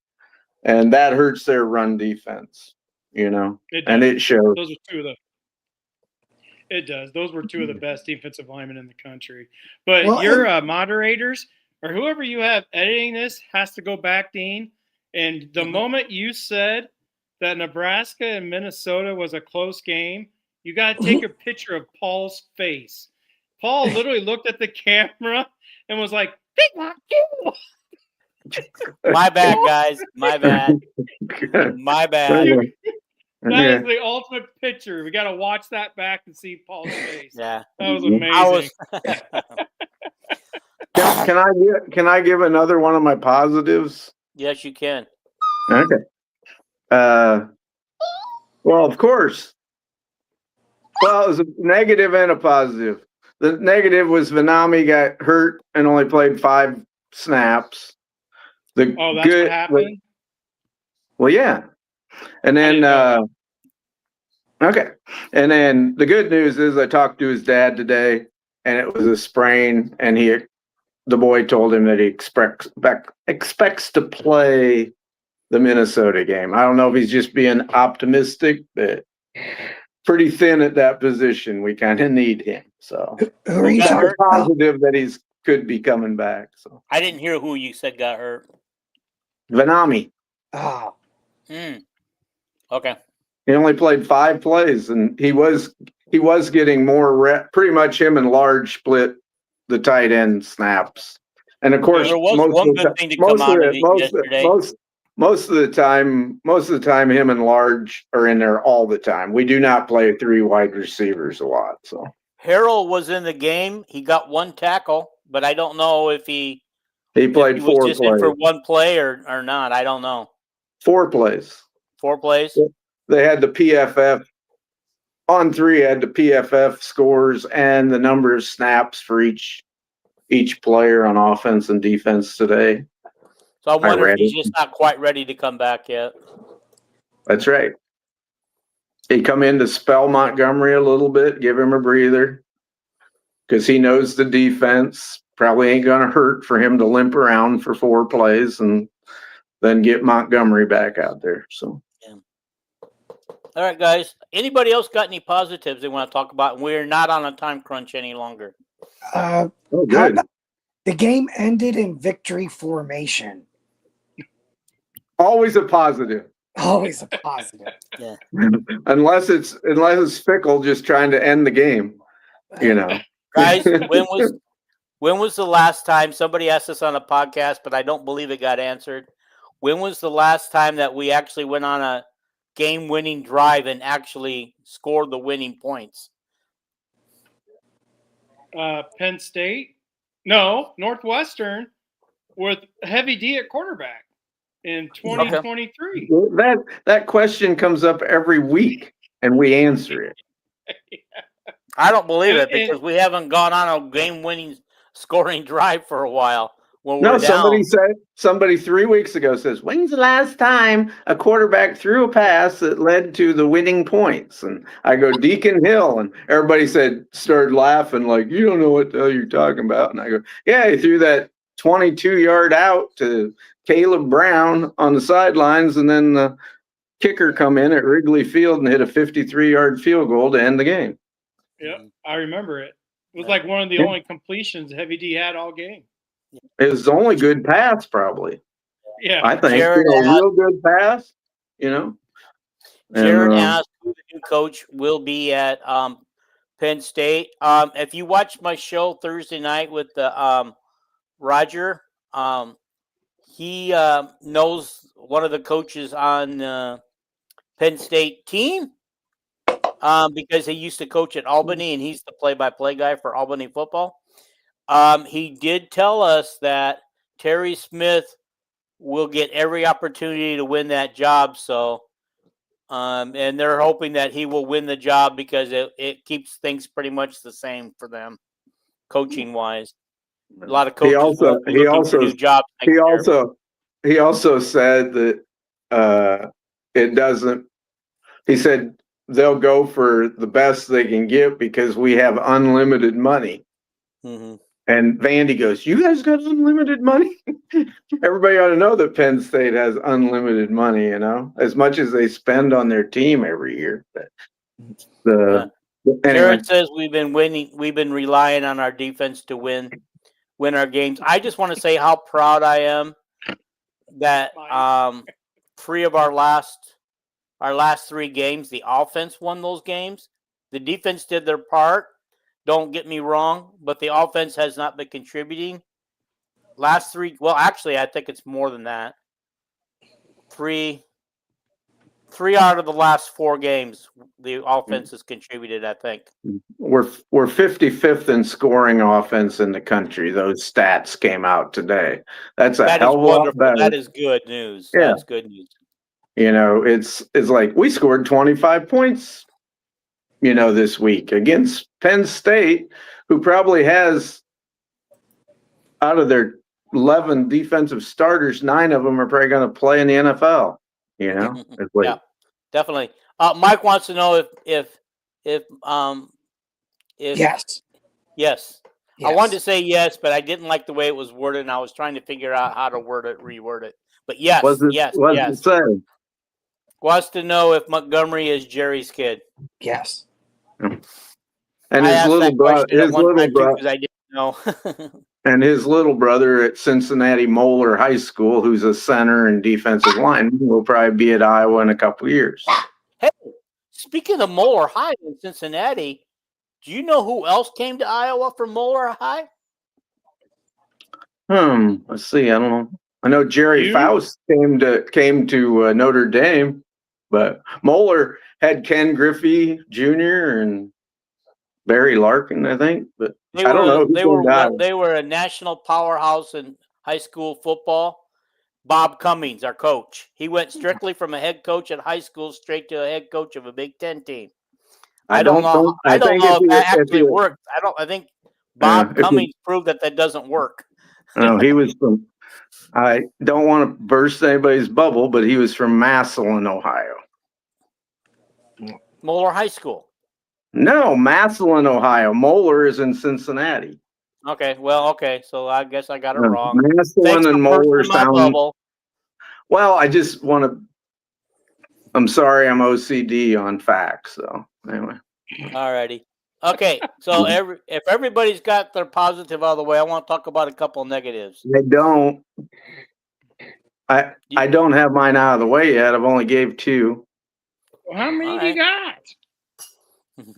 [SPEAKER 3] and that hurts their run defense, you know, and it shows.
[SPEAKER 1] Those are two of the. It does. Those were two of the best defensive linemen in the country. But
[SPEAKER 4] Well,
[SPEAKER 1] your moderators or whoever you have editing this has to go back, Dean. And the moment you said that Nebraska and Minnesota was a close game, you got to take a picture of Paul's face. Paul literally looked at the camera and was like, "Big one,
[SPEAKER 2] My bad, guys. My bad. My bad.
[SPEAKER 1] That is the ultimate picture. We got to watch that back and see Paul's face.
[SPEAKER 2] Yeah,
[SPEAKER 1] that was amazing.
[SPEAKER 3] Can I give another one of my positives?
[SPEAKER 2] Yes, you can.
[SPEAKER 3] Okay. Well, of course. Well, it was a negative and a positive. The negative was Vanami got hurt and only played 5 snaps.
[SPEAKER 1] That's what happened?
[SPEAKER 3] Well, yeah. And then, okay. And then the good news is I talked to his dad today, and it was a sprain, and the boy told him that he expects to play the Minnesota game. I don't know if he's just being optimistic, but pretty thin at that position. We kind of need him. So
[SPEAKER 4] Who are you talking about?
[SPEAKER 3] positive that he's could be coming back. So
[SPEAKER 2] I didn't hear who you said got hurt.
[SPEAKER 3] Vanami.
[SPEAKER 4] Oh,
[SPEAKER 2] Okay.
[SPEAKER 3] He only played 5 plays, and he was getting more pretty much him and Large split the tight end snaps. And of course,
[SPEAKER 2] There was one good thing to come out of it yesterday.
[SPEAKER 3] Most of the time, him and Large are in there all the time. We do not play 3 wide receivers a lot. So
[SPEAKER 2] Harrell was in the game. He got 1 tackle, but I don't know if he
[SPEAKER 3] played 4
[SPEAKER 2] was just in
[SPEAKER 3] plays.
[SPEAKER 2] for 1 play or not. I don't know.
[SPEAKER 3] 4 plays.
[SPEAKER 2] 4 plays.
[SPEAKER 3] They had the PFF on 3. Had the PFF scores and the number of snaps for each player on offense and defense today.
[SPEAKER 2] So I wonder if he's just not quite ready to come back yet.
[SPEAKER 3] That's right. He come in to spell Montgomery a little bit, give him a breather, because he knows the defense. Probably ain't going to hurt for him to limp around for 4 plays and then get Montgomery back out there. So.
[SPEAKER 2] Yeah. All right, guys. Anybody else got any positives they want to talk about? We're not on a time crunch any longer.
[SPEAKER 3] Good.
[SPEAKER 4] The game ended in victory formation.
[SPEAKER 3] Always a positive.
[SPEAKER 4] Always a positive.
[SPEAKER 2] Yeah.
[SPEAKER 3] unless it's Fickle just trying to end the game, you know.
[SPEAKER 2] Guys, when was the last time somebody asked us on a podcast, but I don't believe it got answered? When was the last time that we actually went on a game-winning drive and actually scored the winning points?
[SPEAKER 1] Penn State? No, Northwestern with Heavy D at quarterback in 2023.
[SPEAKER 3] That question comes up every week, and we answer it.
[SPEAKER 2] I don't believe it
[SPEAKER 1] And-
[SPEAKER 2] because we haven't gone on a game-winning scoring drive for a while. When
[SPEAKER 3] No,
[SPEAKER 2] we're down.
[SPEAKER 3] somebody 3 weeks ago says, "When's the last time a quarterback threw a pass that led to the winning points?" And I go, "Deacon Hill," and everybody started laughing like, "You don't know what the hell you're talking about." And I go, "Yeah, he threw that 22-yard out to Caleb Brown on the sidelines, and then the kicker come in at Wrigley Field and hit a 53-yard field goal to end the game."
[SPEAKER 1] Yep, I remember it. It was like one of the only completions Heavy D had all game.
[SPEAKER 3] It was the only good pass, probably.
[SPEAKER 1] Yeah.
[SPEAKER 3] I think
[SPEAKER 2] Jared
[SPEAKER 3] real good pass. You know.
[SPEAKER 2] Jared
[SPEAKER 3] And,
[SPEAKER 2] asked who the new coach will be at Penn State. If you watched my show Thursday night with the Roger, he knows one of the coaches on Penn State team because he used to coach at Albany, and he's the play-by-play guy for Albany football. He did tell us that Terry Smith will get every opportunity to win that job. So, and they're hoping that he will win the job because it keeps things pretty much the same for them, coaching wise. A lot of coaches will be looking for new jobs.
[SPEAKER 3] He also said that it doesn't. He said they'll go for the best they can get because we have unlimited money.
[SPEAKER 2] Mm-hmm.
[SPEAKER 3] And Vandy goes, "You guys got unlimited money?" Everybody ought to know that Penn State has unlimited money, you know, as much as they spend on their team every year. But anyway.
[SPEAKER 2] Jared says we've been winning. We've been relying on our defense to win our games. I just want to say how proud I am that 3 of our last 3 games, the offense won those games. The defense did their part. Don't get me wrong, but the offense has not been contributing. Last 3, well, actually, I think it's more than that. 3 out of the last 4 games, the offense has contributed, I think.
[SPEAKER 3] We're 55th in scoring offense in the country. Those stats came out today. That's a hell of a lot better.
[SPEAKER 2] That is good news.
[SPEAKER 3] Yeah.
[SPEAKER 2] That's good news.
[SPEAKER 3] You know, it's like we scored 25 points, you know, this week against Penn State, who probably has, out of their 11 defensive starters, 9 of them are probably going to play in the NFL. You know, it's like,
[SPEAKER 2] yeah, definitely. Mike wants to know if
[SPEAKER 4] Yes.
[SPEAKER 2] Yes. I wanted to say yes, but I didn't like the way it was worded, and I was trying to figure out how to reword it. But yes, yes.
[SPEAKER 3] It say?
[SPEAKER 2] Wants to know if Montgomery is Jerry's kid.
[SPEAKER 4] Yes.
[SPEAKER 3] And his little brother,
[SPEAKER 2] because I didn't know.
[SPEAKER 3] and his little brother at Cincinnati Moeller High School, who's a center and defensive lineman, will probably be at Iowa in a couple of years.
[SPEAKER 2] Hey, speaking of Moeller High in Cincinnati, do you know who else came to Iowa from Moeller High?
[SPEAKER 3] Let's see. I don't know. I know Jerry Faust came to Notre Dame, but Moeller had Ken Griffey Jr. and Barry Larkin, I think. But I don't know.
[SPEAKER 2] They were a national powerhouse in high school football. Bob Cummings, our coach, he went strictly from a head coach at high school straight to a head coach of a Big Ten team. I don't know if that actually worked. I think Bob Cummings proved that doesn't work.
[SPEAKER 3] No, he was from. I don't want to burst anybody's bubble, but he was from Massillon, Ohio.
[SPEAKER 2] Moeller High School.
[SPEAKER 3] No, Massillon, Ohio. Moeller is in Cincinnati.
[SPEAKER 2] Okay, so I guess I got it wrong.
[SPEAKER 3] Massillon and Moeller sound. Well, I just want to. I'm sorry, I'm OCD on facts. So anyway.
[SPEAKER 2] All righty. Okay, so if everybody's got their positive out of the way, I want to talk about a couple of negatives.
[SPEAKER 3] I don't. I don't have mine out of the way yet. I've only gave 2.
[SPEAKER 1] Well, how many
[SPEAKER 2] All
[SPEAKER 1] do you got?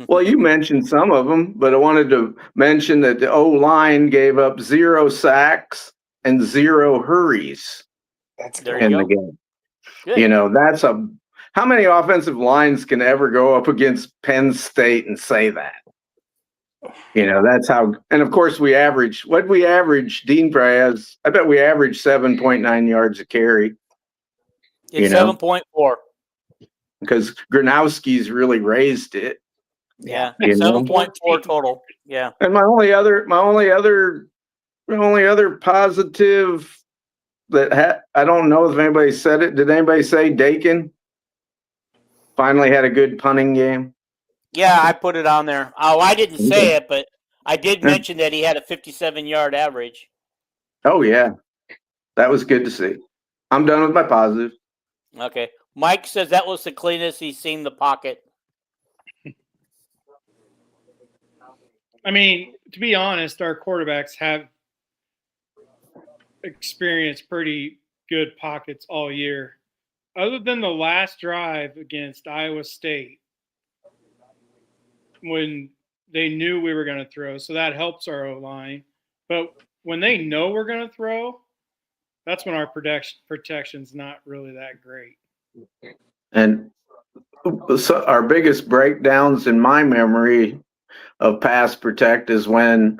[SPEAKER 3] Well, you mentioned some of them, but I wanted to mention that the O-line gave up 0 sacks and 0 hurries
[SPEAKER 4] That's
[SPEAKER 2] There
[SPEAKER 4] good.
[SPEAKER 2] you
[SPEAKER 3] in the
[SPEAKER 2] go.
[SPEAKER 3] game.
[SPEAKER 2] Good.
[SPEAKER 3] You know, how many offensive lines can ever go up against Penn State and say that? You know, that's how, and of course we average, Dean probably has, I bet we average 7.9 yards a carry.
[SPEAKER 2] It's
[SPEAKER 3] You know?
[SPEAKER 2] 7.4.
[SPEAKER 3] Because Gronowski's really raised it.
[SPEAKER 2] Yeah.
[SPEAKER 3] You know?
[SPEAKER 2] 7.4 total. Yeah.
[SPEAKER 3] And my only other positive I don't know if anybody said it. Did anybody say Dakin finally had a good punting game?
[SPEAKER 2] Yeah, I put it on there. Oh, I didn't say
[SPEAKER 3] Okay.
[SPEAKER 2] it, but I did mention that he had a 57-yard average.
[SPEAKER 3] Oh yeah, that was good to see. I'm done with my positive.
[SPEAKER 2] Okay. Mike says that was the cleanest he's seen the pocket.
[SPEAKER 1] I mean, to be honest, our quarterbacks have experienced pretty good pockets all year. Other than the last drive against Iowa State, when they knew we were going to throw, so that helps our O-line. But when they know we're going to throw, that's when our protection's not really that great.
[SPEAKER 3] And so our biggest breakdowns in my memory of pass protect is when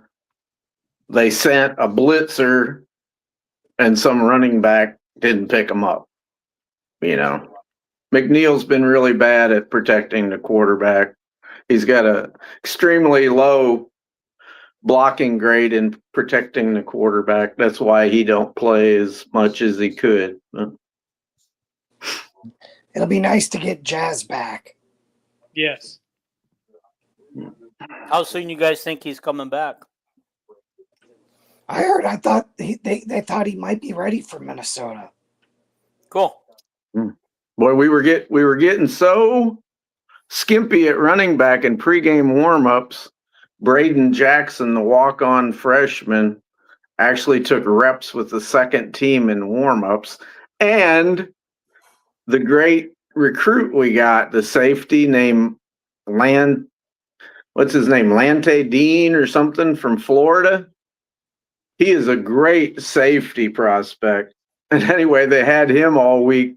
[SPEAKER 3] they sent a blitzer and some running back didn't pick him up. You know, McNeil's been really bad at protecting the quarterback. He's got a extremely low blocking grade in protecting the quarterback. That's why he don't play as much as he could.
[SPEAKER 4] It'll be nice to get Jazz back.
[SPEAKER 1] Yes.
[SPEAKER 2] How soon you guys think he's coming back?
[SPEAKER 4] I thought they thought he might be ready for Minnesota.
[SPEAKER 2] Cool.
[SPEAKER 3] Boy, we were getting so skimpy at running back in pregame warmups. Braden Jackson, the walk-on freshman, actually took reps with the second team in warmups. And the great recruit we got, the safety named what's his name? Lante Dean or something from Florida. He is a great safety prospect. And anyway, they had him all week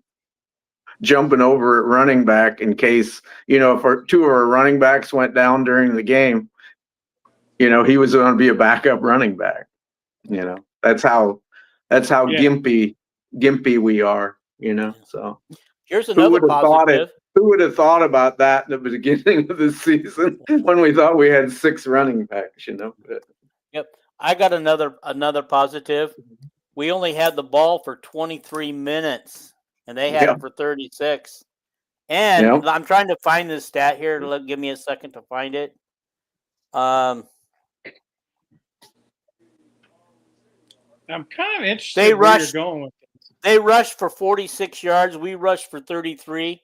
[SPEAKER 3] jumping over at running back in case, you know, if two of our running backs went down during the game, you know, he was going to be a backup running back. You know, that's how gimpy we are, you know. So
[SPEAKER 2] here's another positive.
[SPEAKER 3] Who would have thought about that at the beginning of the season when we thought we had 6 running backs, you know?
[SPEAKER 2] Yep. I got another positive. We only had the ball for 23 minutes, and they had it for 36. And I'm trying to find this stat here. Give me a second to find it.
[SPEAKER 1] I'm kind of interested where you're going with this.
[SPEAKER 2] They rushed for 46 yards. We rushed for 33.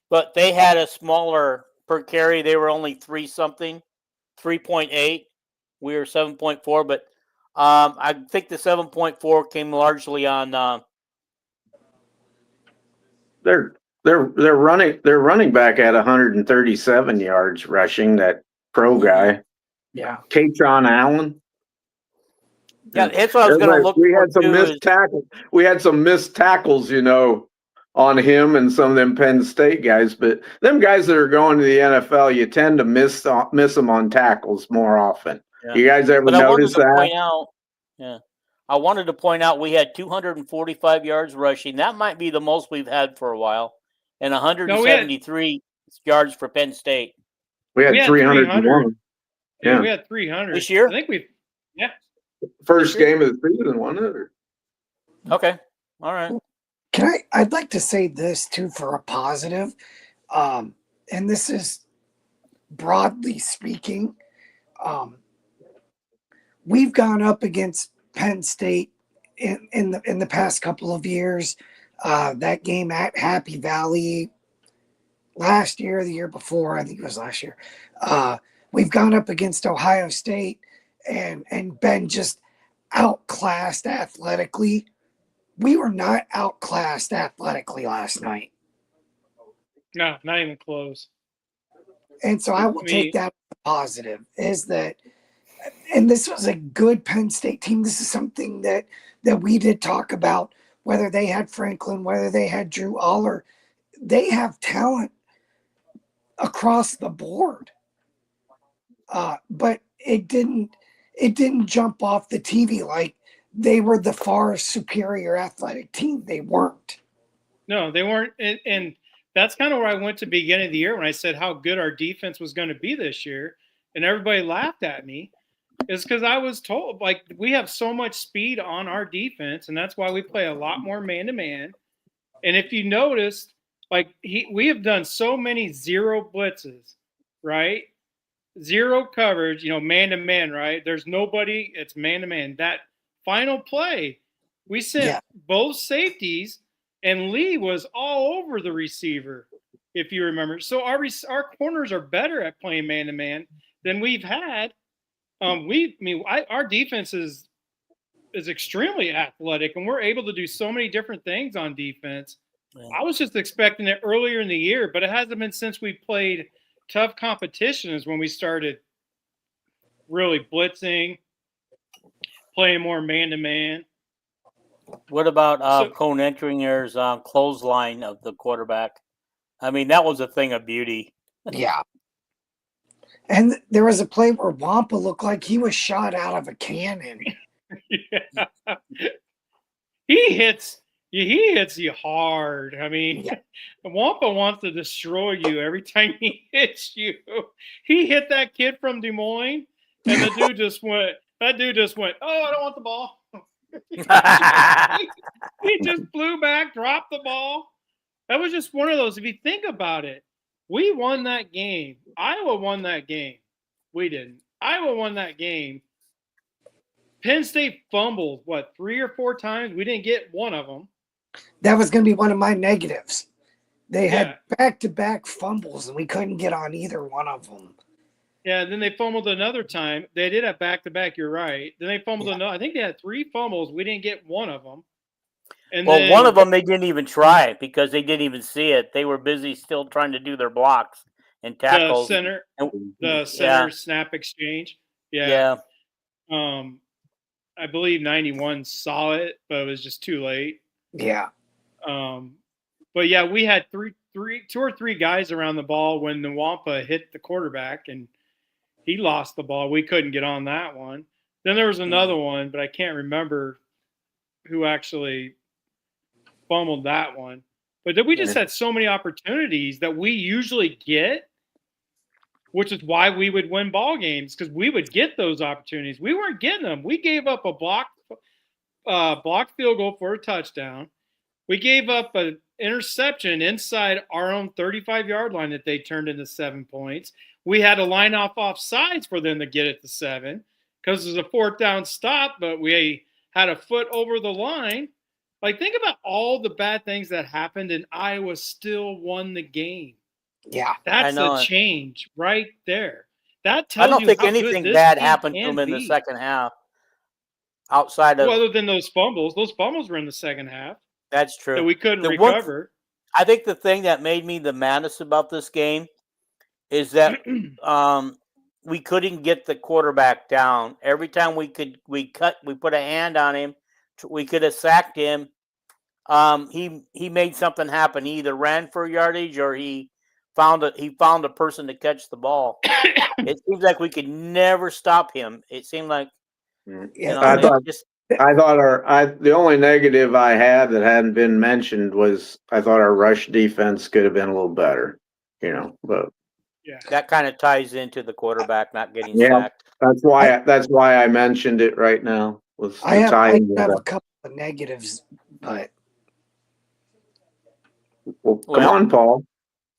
[SPEAKER 2] But they had a smaller per carry. They were only 3.8. We were 7.4. But I think the 7.4 came largely on.
[SPEAKER 3] Their running back at 137 yards rushing. That pro guy, Katron Allen.
[SPEAKER 2] Yeah, that's what I was going to look.
[SPEAKER 3] We had some missed tackles. We had some missed tackles, you know, on him and some of them Penn State guys. But them guys that are going to the NFL, you tend to miss them on tackles more often. Yeah. You guys ever notice that?
[SPEAKER 2] I wanted to point out we had 245 yards rushing. That might be the most we've had for a while, and 173 yards for Penn State.
[SPEAKER 3] We had 301.
[SPEAKER 1] Yeah, we had 300
[SPEAKER 2] this year.
[SPEAKER 1] I think we've
[SPEAKER 3] first game of the season, wasn't it?
[SPEAKER 2] Okay, all right.
[SPEAKER 4] I'd like to say this too for a positive, and this is broadly speaking. We've gone up against Penn State in the past couple of years. That game at Happy Valley last year, the year before, I think it was last year. We've gone up against Ohio State and been just outclassed athletically. we were not outclassed athletically last night.
[SPEAKER 1] No, not even close.
[SPEAKER 4] And so I will take that as a positive, is that, and this was a good Penn State team. This is something that we did talk about, whether they had Franklin, whether they had Drew Aller. They have talent across the board. But it didn't jump off the TV like they were the far superior athletic team. They weren't.
[SPEAKER 1] No, they weren't. And that's kind of where I went to the beginning of the year when I said how good our defense was going to be this year. And everybody laughed at me. Is because I was told, like, we have so much speed on our defense, and that's why we play a lot more man-to-man. And if you noticed, like, we have done so many zero blitzes, right? Zero coverage, man-to-man, right? There's nobody. It's man-to-man. That final play, we sent both safeties, and Lee was all over the receiver, if you remember. So our corners are better at playing man-to-man than we've had. Our defense is extremely athletic, and we're able to do so many different things on defense. Yeah. I was just expecting it earlier in the year, but it hasn't been since we played tough competition is when we started really blitzing, playing more man-to-man.
[SPEAKER 2] What about Cone entering his clothesline of the quarterback? I mean, that was a thing of beauty.
[SPEAKER 4] Yeah. And there was a play where Wampa looked like he was shot out of a cannon.
[SPEAKER 1] Yeah. He hits you hard. I mean, Wampa wants to destroy you every time he hits you. He hit that kid from Des Moines, and the dude just went, oh, I don't want the ball. He just flew back, dropped the ball. That was just one of those. If you think about it, we won that game. Iowa won that game. We didn't. Iowa won that game. Penn State fumbled, 3 or 4 times? We didn't get one of them.
[SPEAKER 4] That was going to be one of my negatives. They had back-to-back fumbles, and we couldn't get on either one of them.
[SPEAKER 1] Yeah, and then they fumbled another time. They did have back-to-back, you're right. Then they fumbled another. I think they had 3 fumbles. We didn't get one of them. And
[SPEAKER 2] then, one of them they didn't even try because they didn't even see it. They were busy still trying to do their blocks and tackles.
[SPEAKER 1] The center snap exchange. Yeah. I believe 91 saw it, but it was just too late.
[SPEAKER 4] Yeah.
[SPEAKER 1] But yeah, we had 2 or 3 guys around the ball when the Wampa hit the quarterback and he lost the ball. We couldn't get on that one. Then there was another one, but I can't remember who actually fumbled that one. But then we just had so many opportunities that we usually get, which is why we would win ball games, because we would get those opportunities. We weren't getting them. We gave up a blocked field goal for a touchdown. We gave up an interception inside our own 35-yard line that they turned into 7 points. We had to line off offsides for them to get it to 7 because it was a 4th down stop, but we had a foot over the line. Like, think about all the bad things that happened, and Iowa still won the game.
[SPEAKER 4] Yeah.
[SPEAKER 1] That's a change right there. That tells you
[SPEAKER 2] I don't think anything bad happened to them in the second half. Outside of
[SPEAKER 1] other than those fumbles were in the second half.
[SPEAKER 2] That's true.
[SPEAKER 1] That we couldn't recover.
[SPEAKER 2] I think the thing that made me the maddest about this game is that we couldn't get the quarterback down. Every time we put a hand on him, we could have sacked him. He made something happen. He either ran for yardage or he found a person to catch the ball. It seems like we could never stop him. It seemed like
[SPEAKER 3] I thought the only negative I had that hadn't been mentioned was I thought our rush defense could have been a little better, but
[SPEAKER 2] that kind of ties into the quarterback not getting sacked.
[SPEAKER 3] That's why I mentioned it right now.
[SPEAKER 4] I have a couple of negatives, but
[SPEAKER 3] come on, Paul.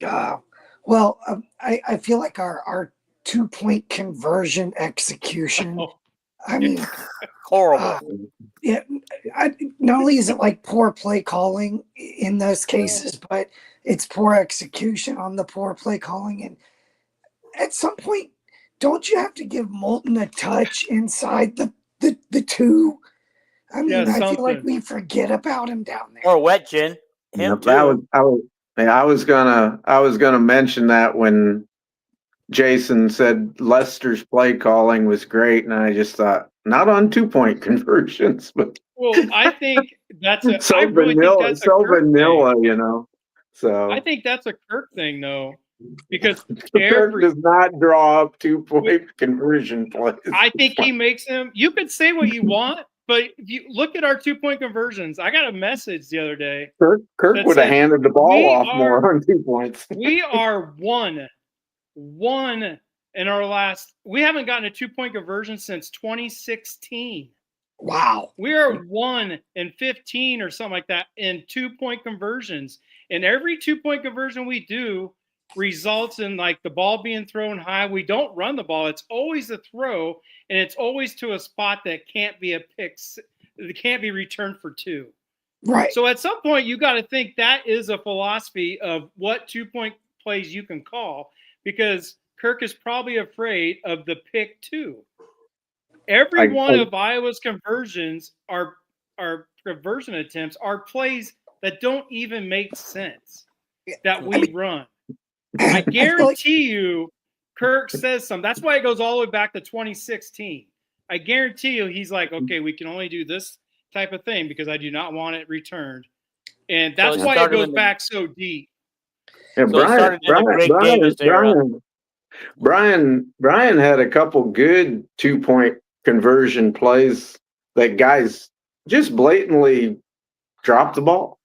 [SPEAKER 4] I feel like our 2-point conversion execution. I mean,
[SPEAKER 2] horrible.
[SPEAKER 4] Not only is it like poor play calling in those cases, but it's poor execution on the poor play calling. And at some point, don't you have to give Moulton a touch inside the 2? I mean,
[SPEAKER 1] Yeah,
[SPEAKER 4] I feel like
[SPEAKER 1] something.
[SPEAKER 4] we forget about him down there.
[SPEAKER 2] Or Wet Chin. Him
[SPEAKER 3] Yeah,
[SPEAKER 2] too.
[SPEAKER 3] I was gonna mention that when Jason said Lester's play calling was great, and I just thought not on 2-point conversions, but
[SPEAKER 1] Well, I think that's a. I
[SPEAKER 3] so
[SPEAKER 1] really think
[SPEAKER 3] vanilla,
[SPEAKER 1] that's a Kirk thing.
[SPEAKER 3] you know.
[SPEAKER 1] I
[SPEAKER 3] So
[SPEAKER 1] think that's a Kirk thing, though, because
[SPEAKER 3] Kirk does not draw up 2-point conversion plays.
[SPEAKER 1] I think he makes them. You could say what you want, but if you look at our 2-point conversions. I got a message the other day.
[SPEAKER 3] Kirk
[SPEAKER 1] that
[SPEAKER 3] would have
[SPEAKER 1] said,
[SPEAKER 3] handed the ball
[SPEAKER 1] "We
[SPEAKER 3] off more
[SPEAKER 1] are-
[SPEAKER 3] on 2 points.
[SPEAKER 1] We are one in our last. We haven't gotten a 2-point conversion since 2016.
[SPEAKER 4] Wow.
[SPEAKER 1] We are 1 in 15 or something like that in 2-point conversions. And every 2-point conversion we do results in like the ball being thrown high. We don't run the ball. It's always a throw, and it's always to a spot that can't be a pick. It can't be returned for 2.
[SPEAKER 4] Right.
[SPEAKER 1] So at some point, you got to think that is a philosophy of what 2-point plays you can call, because Kirk is probably afraid of the pick 2. Every one of Iowa's conversions are conversion attempts are plays that don't even make sense that we run. I guarantee you, Kirk says something. That's why it goes all the way back to 2016. I guarantee you, he's like, okay, we can only do this type of thing because I do not want it returned, and that's why it goes back so deep.
[SPEAKER 3] Yeah, Brian had a couple good 2-point conversion plays that guys just blatantly dropped the ball.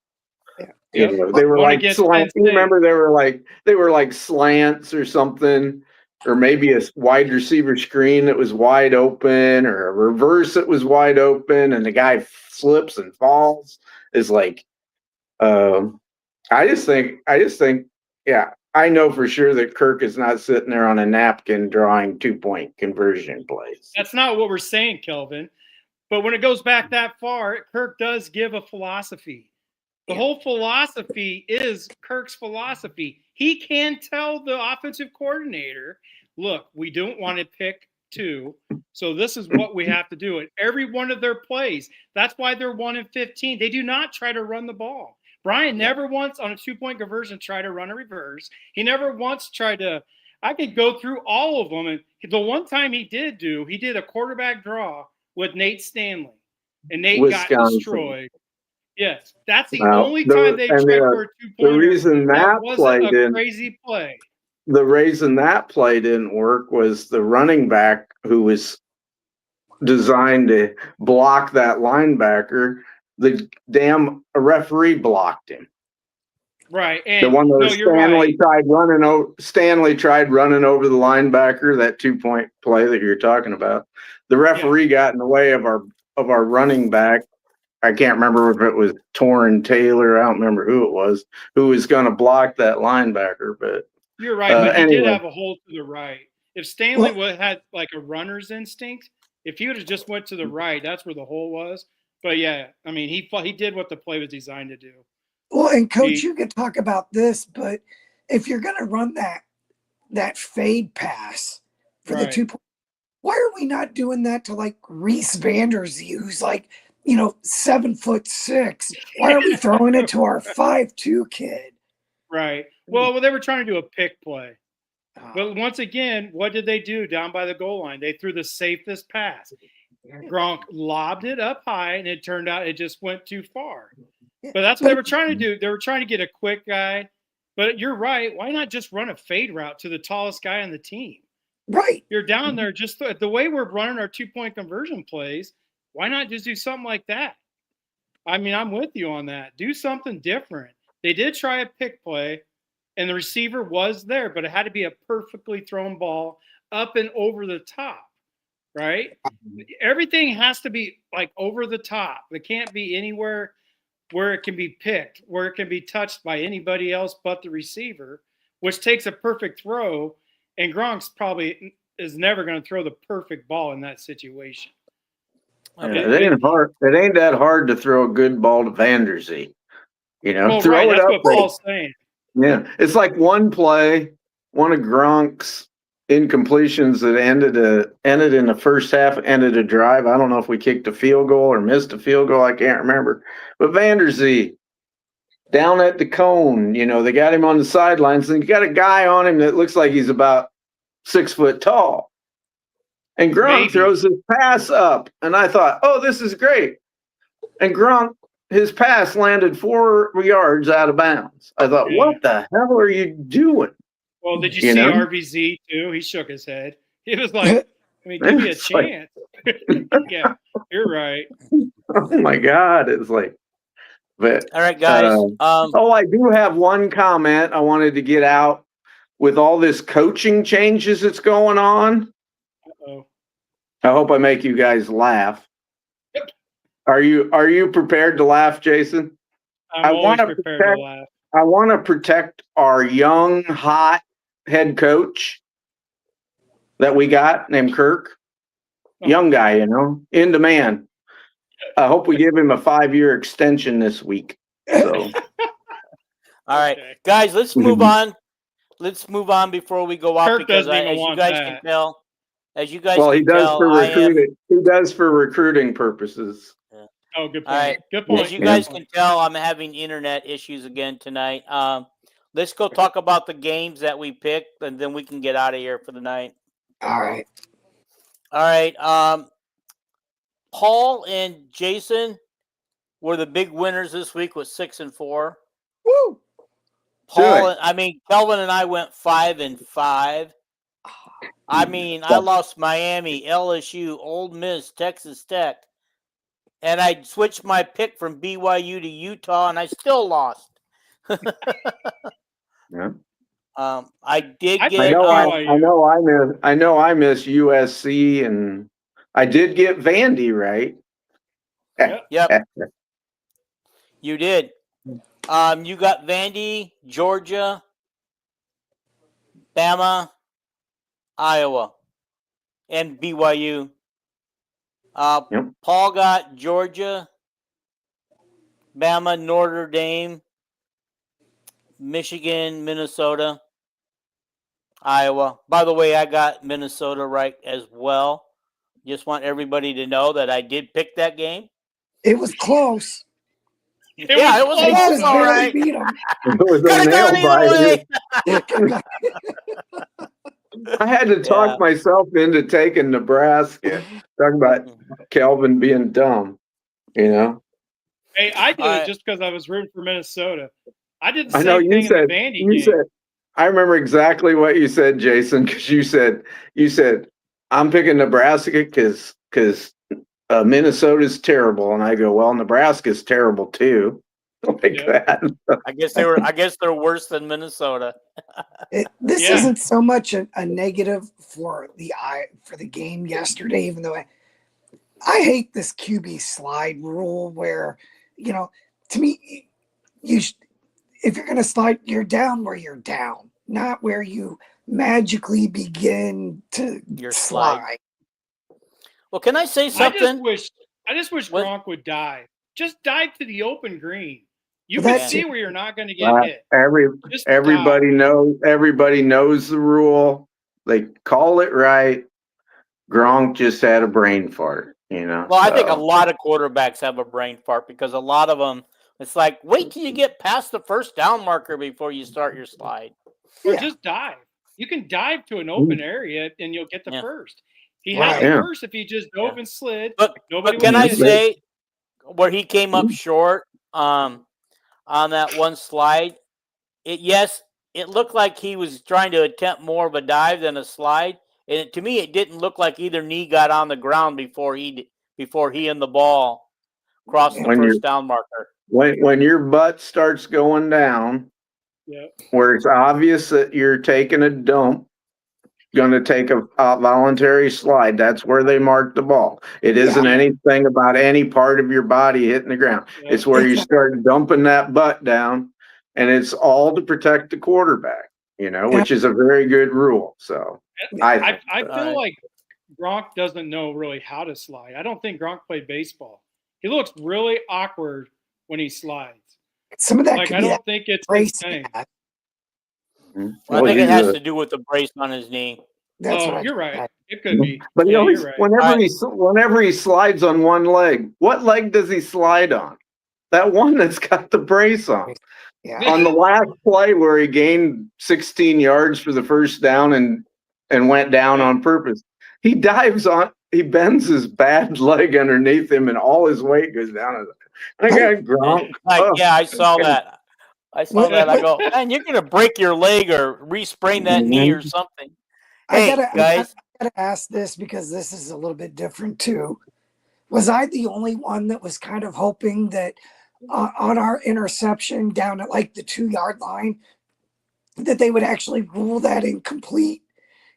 [SPEAKER 1] Yep.
[SPEAKER 3] You know, they were
[SPEAKER 1] One
[SPEAKER 3] like
[SPEAKER 1] against
[SPEAKER 3] slants.
[SPEAKER 1] Penn
[SPEAKER 3] You
[SPEAKER 1] State.
[SPEAKER 3] remember they were like slants or something, or maybe a wide receiver screen that was wide open, or a reverse that was wide open, and the guy slips and falls. Is like, I just think, yeah, I know for sure that Kirk is not sitting there on a napkin drawing 2-point conversion plays.
[SPEAKER 1] That's not what we're saying, Kelvin. But when it goes back that far, Kirk does give a philosophy. The whole philosophy is Kirk's philosophy. He can tell the offensive coordinator, look, we don't want to pick 2, so this is what we have to do. And every one of their plays, that's why they're 1 in 15. They do not try to run the ball. Brian never once on a 2-point conversion tried to run a reverse. He never once tried to. I could go through all of them. And the one time he did a quarterback draw with Nate Stanley, and Nate got destroyed. Yes, that's the only time they tried for a 2-pointer.
[SPEAKER 3] The reason that
[SPEAKER 1] wasn't a crazy play.
[SPEAKER 3] The reason that play didn't work was the running back who was designed to block that linebacker. The damn referee blocked him.
[SPEAKER 1] Right, and
[SPEAKER 3] the one that Stanley tried running over the linebacker. That 2-point play that you're talking about. The referee got in the way of our running back. I can't remember if it was Torrin Taylor. I don't remember who it was who was going to block that linebacker. But
[SPEAKER 1] you're right. But he did have a hole to the right. If Stanley had like a runner's instinct, if he would have just went to the right, that's where the hole was. But yeah, I mean, he did what the play was designed to do.
[SPEAKER 4] Well, and Coach, you could talk about this, but if you're going to run that fade pass for the 2-point, why are we not doing that to like Reese Vanderzee, who's like, 7'6"? Why are we throwing it to our 5'2" kid?
[SPEAKER 1] Right. Well, they were trying to do a pick play. But once again, what did they do down by the goal line? They threw the safest pass. Gronk lobbed it up high, and it turned out it just went too far. But that's what they were trying to do. They were trying to get a quick guy. But you're right. Why not just run a fade route to the tallest guy on the team?
[SPEAKER 4] Right.
[SPEAKER 1] You're down there just the way we're running our 2-point conversion plays. Why not just do something like that? I mean, I'm with you on that. Do something different. They did try a pick play, and the receiver was there, but it had to be a perfectly thrown ball up and over the top, right? Everything has to be like over the top. It can't be anywhere where it can be picked, where it can be touched by anybody else but the receiver, which takes a perfect throw, and Gronk's probably is never going to throw the perfect ball in that situation.
[SPEAKER 3] It ain't hard. It ain't that hard to throw a good ball to Vanderzee. Throw it
[SPEAKER 1] that's
[SPEAKER 3] up
[SPEAKER 1] what Paul's saying.
[SPEAKER 3] Yeah, it's like one play, one of Gronk's incompletions that ended in the first half, ended a drive. I don't know if we kicked a field goal or missed a field goal. I can't remember. But Vanderzee down at the cone, they got him on the sidelines, and you got a guy on him that looks like he's about 6 foot tall. And Gronk throws his pass up, and I thought, oh, this is great. And Gronk, his pass landed 4 yards out of bounds. I thought, what the hell are you doing?
[SPEAKER 1] Well, did you see RVZ too? He shook his head. He was like, give me a chance. Yeah, you're right.
[SPEAKER 3] Oh my God. It's like, but
[SPEAKER 2] all right, guys.
[SPEAKER 3] I do have one comment I wanted to get out with all this coaching changes that's going on.
[SPEAKER 1] Uh-oh.
[SPEAKER 3] I hope I make you guys laugh. Are you prepared to laugh, Jason?
[SPEAKER 1] I'm always prepared to laugh.
[SPEAKER 3] I want to protect our young, hot head coach that we got named Kirk. Young guy, in demand. I hope we give him a 5-year extension this week. So.
[SPEAKER 2] All right, guys, let's move on. Let's move on before we go off,
[SPEAKER 1] Kirk
[SPEAKER 2] because
[SPEAKER 1] as
[SPEAKER 2] you guys can tell,
[SPEAKER 3] he does for recruiting. He does for recruiting purposes.
[SPEAKER 2] Yeah.
[SPEAKER 1] Oh, good point.
[SPEAKER 2] All right.
[SPEAKER 1] Good point.
[SPEAKER 2] As you guys can tell, I'm having internet issues again tonight. Let's go talk about the games that we picked, and then we can get out of here for the night.
[SPEAKER 4] All right.
[SPEAKER 2] All right. Paul and Jason were the big winners this week with 6 and 4.
[SPEAKER 4] Woo!
[SPEAKER 2] Kelvin and I went 5 and 5. I lost Miami, LSU, Ole Miss, Texas Tech, and I switched my pick from BYU to Utah, and I still lost.
[SPEAKER 3] Yeah.
[SPEAKER 2] I did get.
[SPEAKER 3] I know. I miss USC, and I did get Vandy right.
[SPEAKER 2] Yep. You did. You got Vandy, Georgia, Bama, Iowa, and BYU. Paul got Georgia, Bama, Notre Dame, Michigan, Minnesota, Iowa. By the way, I got Minnesota right as well. Just want everybody to know that I did pick that game.
[SPEAKER 4] It was close.
[SPEAKER 2] It was close, all right.
[SPEAKER 3] It was a nail biter. I had to talk myself into taking Nebraska. Talking about Kelvin being dumb,
[SPEAKER 1] Hey, I did it just because I was rooting for Minnesota. I did the same thing in the Vandy game.
[SPEAKER 3] I remember exactly what you said, Jason, because you said I'm picking Nebraska because Minnesota's terrible, and I go, well, Nebraska's terrible too. That.
[SPEAKER 2] I guess they're worse than Minnesota.
[SPEAKER 4] This isn't so much a negative for the game yesterday, even though I hate this QB slide rule where, to me, if you're going to slide, you're down where you're down, not where you magically begin to slide.
[SPEAKER 2] Well, can I say something?
[SPEAKER 1] I just wish Gronk would dive. Just dive to the open green. You can see where you're not going to get hit.
[SPEAKER 3] Everybody knows the rule. They call it right. Gronk just had a brain fart,
[SPEAKER 2] Well, I think a lot of quarterbacks have a brain fart because a lot of them, it's like, wait till you get past the first down marker before you start your slide.
[SPEAKER 1] Or just dive. You can dive to an open area and you'll get the first. He had the first if he just dove and slid.
[SPEAKER 2] But can I say where he came up short on that one slide? It looked like he was trying to attempt more of a dive than a slide. And to me, it didn't look like either knee got on the ground before he and the ball crossed the first down marker.
[SPEAKER 3] When your butt starts going down, where it's obvious that you're taking a dump, going to take a voluntary slide, that's where they mark the ball. It isn't anything about any part of your body hitting the ground. It's where you start dumping that butt down, and it's all to protect the quarterback, which is a very good rule. So
[SPEAKER 1] I feel like Gronk doesn't know really how to slide. I don't think Gronk played baseball. He looks really awkward when he slides.
[SPEAKER 4] Some of that
[SPEAKER 1] I don't think it's his thing.
[SPEAKER 2] Well, I think it has to do with the brace on his knee.
[SPEAKER 4] That's what
[SPEAKER 1] Oh,
[SPEAKER 4] I
[SPEAKER 1] you're right.
[SPEAKER 4] said.
[SPEAKER 1] It could be.
[SPEAKER 3] But he
[SPEAKER 1] Yeah,
[SPEAKER 3] always,
[SPEAKER 1] you're right.
[SPEAKER 3] whenever he slides on one leg, what leg does he slide on? That one that's got the brace on.
[SPEAKER 4] Yeah.
[SPEAKER 3] On the last play where he gained 16 yards for the first down and went down on purpose, he bends his bad leg underneath him, and all his weight goes down. I got Gronk.
[SPEAKER 2] Yeah, I saw that. I go, man, you're gonna break your leg or re-sprain that knee or something. Hey, guys,
[SPEAKER 4] I gotta ask this because this is a little bit different too. Was I the only one that was kind of hoping that on our interception down at like the 2-yard line that they would actually rule that incomplete?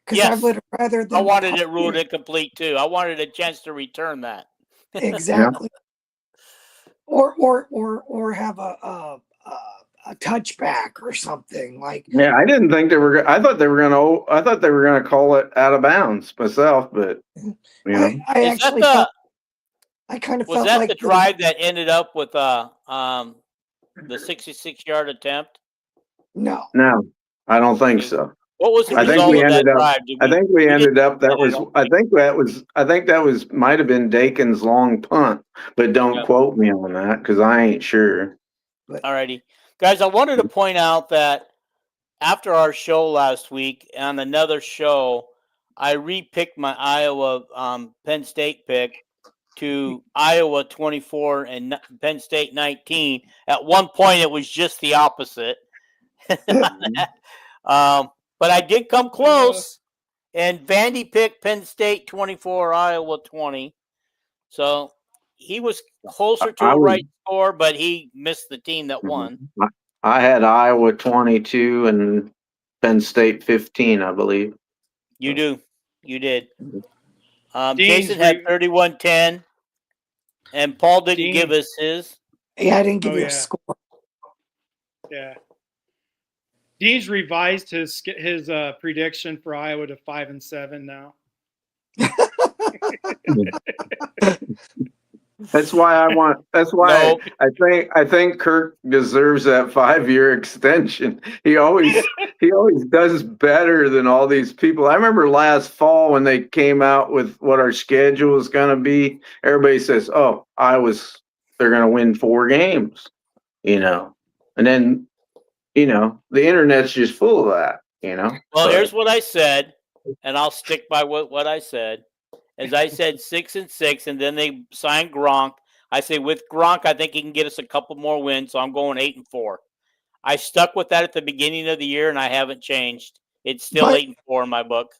[SPEAKER 4] Because I would have rather than
[SPEAKER 2] I wanted it ruled incomplete too. I wanted a chance to return that.
[SPEAKER 4] Exactly. Or have a touchback or something like.
[SPEAKER 3] Yeah, I didn't think they were. I thought they were gonna call it out of bounds myself, but you know,
[SPEAKER 4] I actually felt. I kind of felt like
[SPEAKER 2] the drive that ended up with the 66-yard attempt.
[SPEAKER 4] No,
[SPEAKER 3] I don't think so.
[SPEAKER 2] What was the
[SPEAKER 3] I think
[SPEAKER 2] result
[SPEAKER 3] we
[SPEAKER 2] of that
[SPEAKER 3] ended up.
[SPEAKER 2] drive?
[SPEAKER 3] I think we ended up. That was. I think that was might have been Dakin's long punt, but don't quote me on that because I ain't sure.
[SPEAKER 2] Alrighty, guys. I wanted to point out that after our show last week on another show, I re-picked my Iowa Penn State pick to Iowa 24 and Penn State 19. At one point, it was just the opposite. But I did come close, and Vandy picked Penn State 24, Iowa 20. So he was closer to a right score, but he missed the team that won.
[SPEAKER 3] I had Iowa 22 and Penn State 15, I believe.
[SPEAKER 2] You do. You did. Jason had 31-10, and Paul didn't give us his.
[SPEAKER 4] Yeah, I didn't give you a score.
[SPEAKER 1] Yeah. Dean's revised his prediction for Iowa to 5-7 now.
[SPEAKER 3] That's why
[SPEAKER 2] No.
[SPEAKER 3] I think Kirk deserves that 5-year extension. He always does better than all these people. I remember last fall when they came out with what our schedule was going to be. Everybody says, "Oh, they're going to win 4 games," and then the internet's just full of that,
[SPEAKER 2] Well, here's what I said, and I'll stick by what I said. As I said, 6-6, and then they signed Gronk. I say with Gronk, I think he can get us a couple more wins, so I'm going 8-4. I stuck with that at the beginning of the year, and I haven't changed. It's still 8-4 in my book.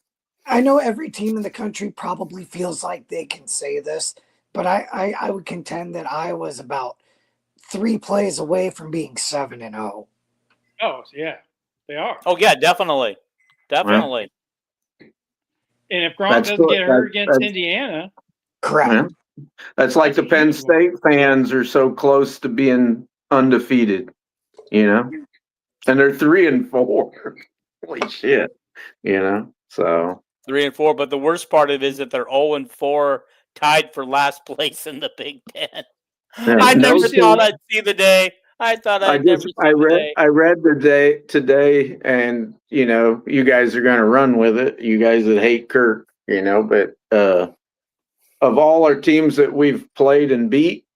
[SPEAKER 4] I know every team in the country probably feels like they can say this, but I would contend that Iowa's about 3 plays away from being 7-0.
[SPEAKER 1] Oh, yeah, they are.
[SPEAKER 2] Oh, yeah, definitely. Definitely.
[SPEAKER 1] And if Gronk doesn't get hurt against Indiana.
[SPEAKER 4] Correct.
[SPEAKER 3] That's like the Penn State fans are so close to being undefeated, and they're 3-4. Holy shit, so
[SPEAKER 2] 3-4, but the worst part of it is that they're 0-4, tied for last place in the Big Ten.
[SPEAKER 3] Yeah,
[SPEAKER 2] I never thought I'd see the day. I thought
[SPEAKER 3] I read today, and you guys are going to run with it. You guys that hate Kirk, but of all our teams that we've played and beat,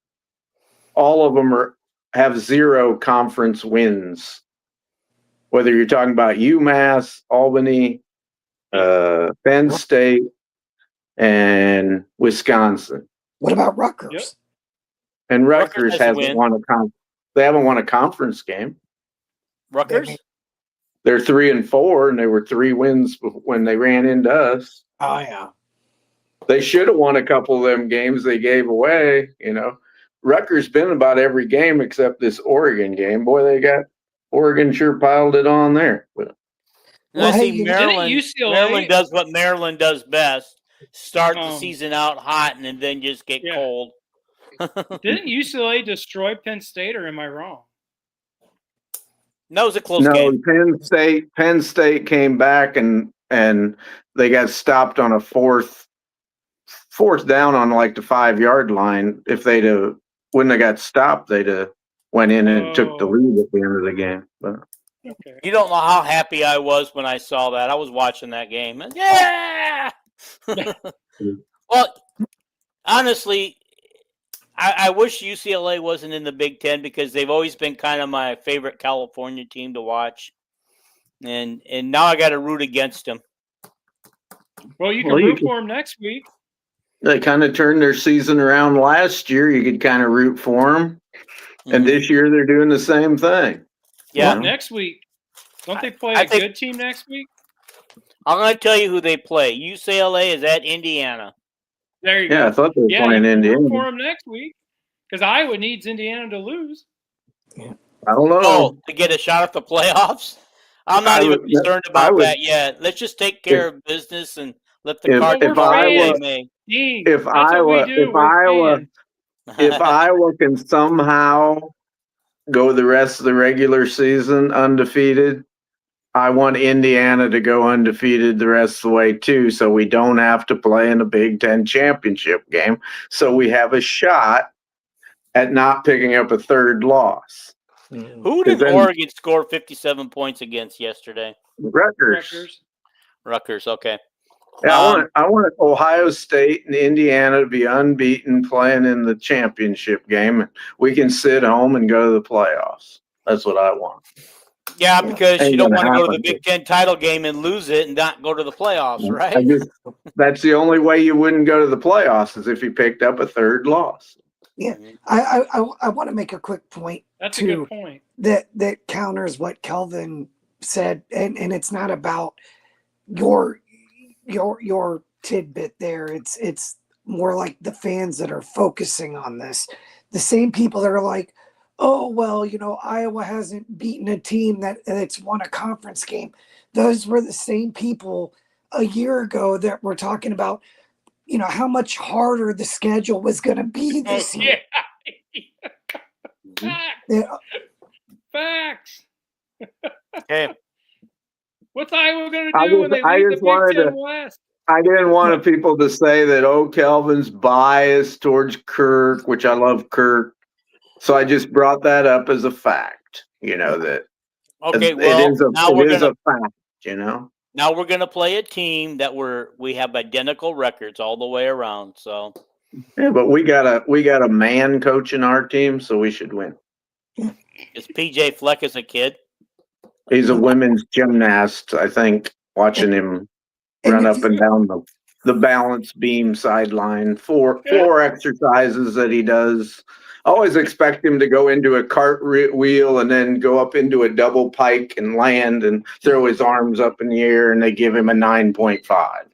[SPEAKER 3] all of them have 0 conference wins. Whether you're talking about UMass, Albany, Penn State, and Wisconsin.
[SPEAKER 4] What about Rutgers?
[SPEAKER 1] Yep.
[SPEAKER 3] And Rutgers hasn't won a conference. They haven't won a conference game.
[SPEAKER 2] Rutgers?
[SPEAKER 3] They're 3-4, and they were 3 wins when they ran into us.
[SPEAKER 4] Oh yeah.
[SPEAKER 3] They should have won a couple of them games they gave away. Rutgers been about every game except this Oregon game. Boy, Oregon sure piled it on there.
[SPEAKER 2] Well, see, Maryland does what Maryland does best: start the season out hot and then just get cold.
[SPEAKER 1] Didn't UCLA destroy Penn State, or am I wrong?
[SPEAKER 2] No, it was a close game.
[SPEAKER 3] Penn State came back and they got stopped on a fourth down on like the 5-yard line. If wouldn't have got stopped, they'd have went in and took the lead at the end of the game. But.
[SPEAKER 1] Okay.
[SPEAKER 2] You don't know how happy I was when I saw that. I was watching that game. And yeah! Well, honestly, I wish UCLA wasn't in the Big Ten because they've always been kind of my favorite California team to watch. And now I got to root against them.
[SPEAKER 1] Well, you can root for them next week.
[SPEAKER 3] They kind of turned their season around last year. You could kind of root for them. And this year they're doing the same thing.
[SPEAKER 2] Yeah.
[SPEAKER 1] Well, next week. Don't they play a good team next week?
[SPEAKER 2] I'm going to tell you who they play. UCLA is at Indiana.
[SPEAKER 1] There you go.
[SPEAKER 3] Yeah, I thought they were playing
[SPEAKER 1] you
[SPEAKER 3] Indiana.
[SPEAKER 1] Root for them next week because Iowa needs Indiana to lose.
[SPEAKER 3] I don't know.
[SPEAKER 2] Oh, to get a shot at the playoffs? I'm not even concerned about that yet. Let's just take care of business and let the Cardinals
[SPEAKER 3] if Iowa can somehow go the rest of the regular season undefeated, I want Indiana to go undefeated the rest of the way too, so we don't have to play in a Big Ten championship game. So we have a shot at not picking up a third loss.
[SPEAKER 2] Who did Oregon score 57 points against yesterday?
[SPEAKER 3] Rutgers.
[SPEAKER 2] Okay.
[SPEAKER 3] Yeah, I want Ohio State and Indiana to be unbeaten playing in the championship game. We can sit home and go to the playoffs. That's what I want.
[SPEAKER 2] Yeah, because you don't want to go to the Big Ten title game and lose it and not go to the playoffs, right?
[SPEAKER 3] That's the only way you wouldn't go to the playoffs is if you picked up a third loss.
[SPEAKER 4] Yeah, I want to make a quick point.
[SPEAKER 1] That's a good point.
[SPEAKER 4] That counters what Kelvin said, and it's not about your tidbit there. It's more like the fans that are focusing on this. The same people that are like, oh, well, Iowa hasn't beaten a team that's won a conference game. Those were the same people a year ago that were talking about, how much harder the schedule was going to be this year.
[SPEAKER 1] Facts.
[SPEAKER 2] Okay.
[SPEAKER 1] What's Iowa going to do when they leave the Big Ten West?
[SPEAKER 3] I didn't want people to say that, Kelvin's biased towards Kirk, which I love Kirk. So I just brought that up as a fact, that
[SPEAKER 2] okay, well,
[SPEAKER 3] it is a fact,
[SPEAKER 2] Now we're going to play a team that we have identical records all the way around. So
[SPEAKER 3] yeah, but we got a man coaching our team, so we should win.
[SPEAKER 2] Is PJ Fleck as a kid?
[SPEAKER 3] He's a women's gymnast, I think. Watching him run up and down the balance beam sideline, four exercises that he does. I always expect him to go into a cartwheel and then go up into a double pike and land and throw his arms up in the air, and they give him a 9.5.
[SPEAKER 2] I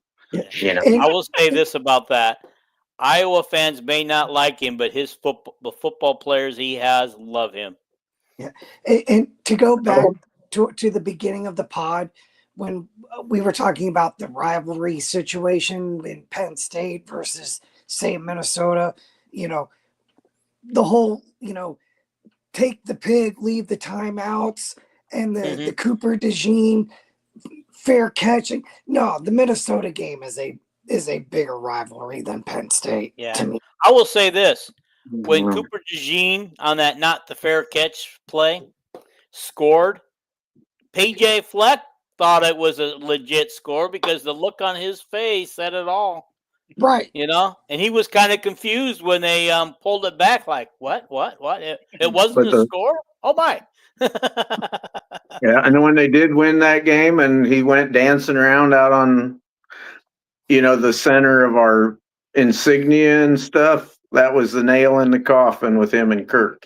[SPEAKER 2] will say this about that. Iowa fans may not like him, but the football players he has love him.
[SPEAKER 4] Yeah. And to go back to the beginning of the pod, when we were talking about the rivalry situation in Penn State versus, say, Minnesota, the whole, take the pig, leave the timeouts, and the Cooper DeJean fair catching. No, the Minnesota game is a bigger rivalry than Penn State.
[SPEAKER 2] Yeah.
[SPEAKER 4] To me.
[SPEAKER 2] I will say this. When Cooper DeJean on that not the fair catch play scored, PJ Fleck thought it was a legit score because the look on his face said it all.
[SPEAKER 4] Right.
[SPEAKER 2] And he was kind of confused when they pulled it back like, what? It wasn't a score? Oh, my.
[SPEAKER 3] Yeah, and when they did win that game and he went dancing around out on, the center of our insignia and stuff, that was the nail in the coffin with him and Kirk.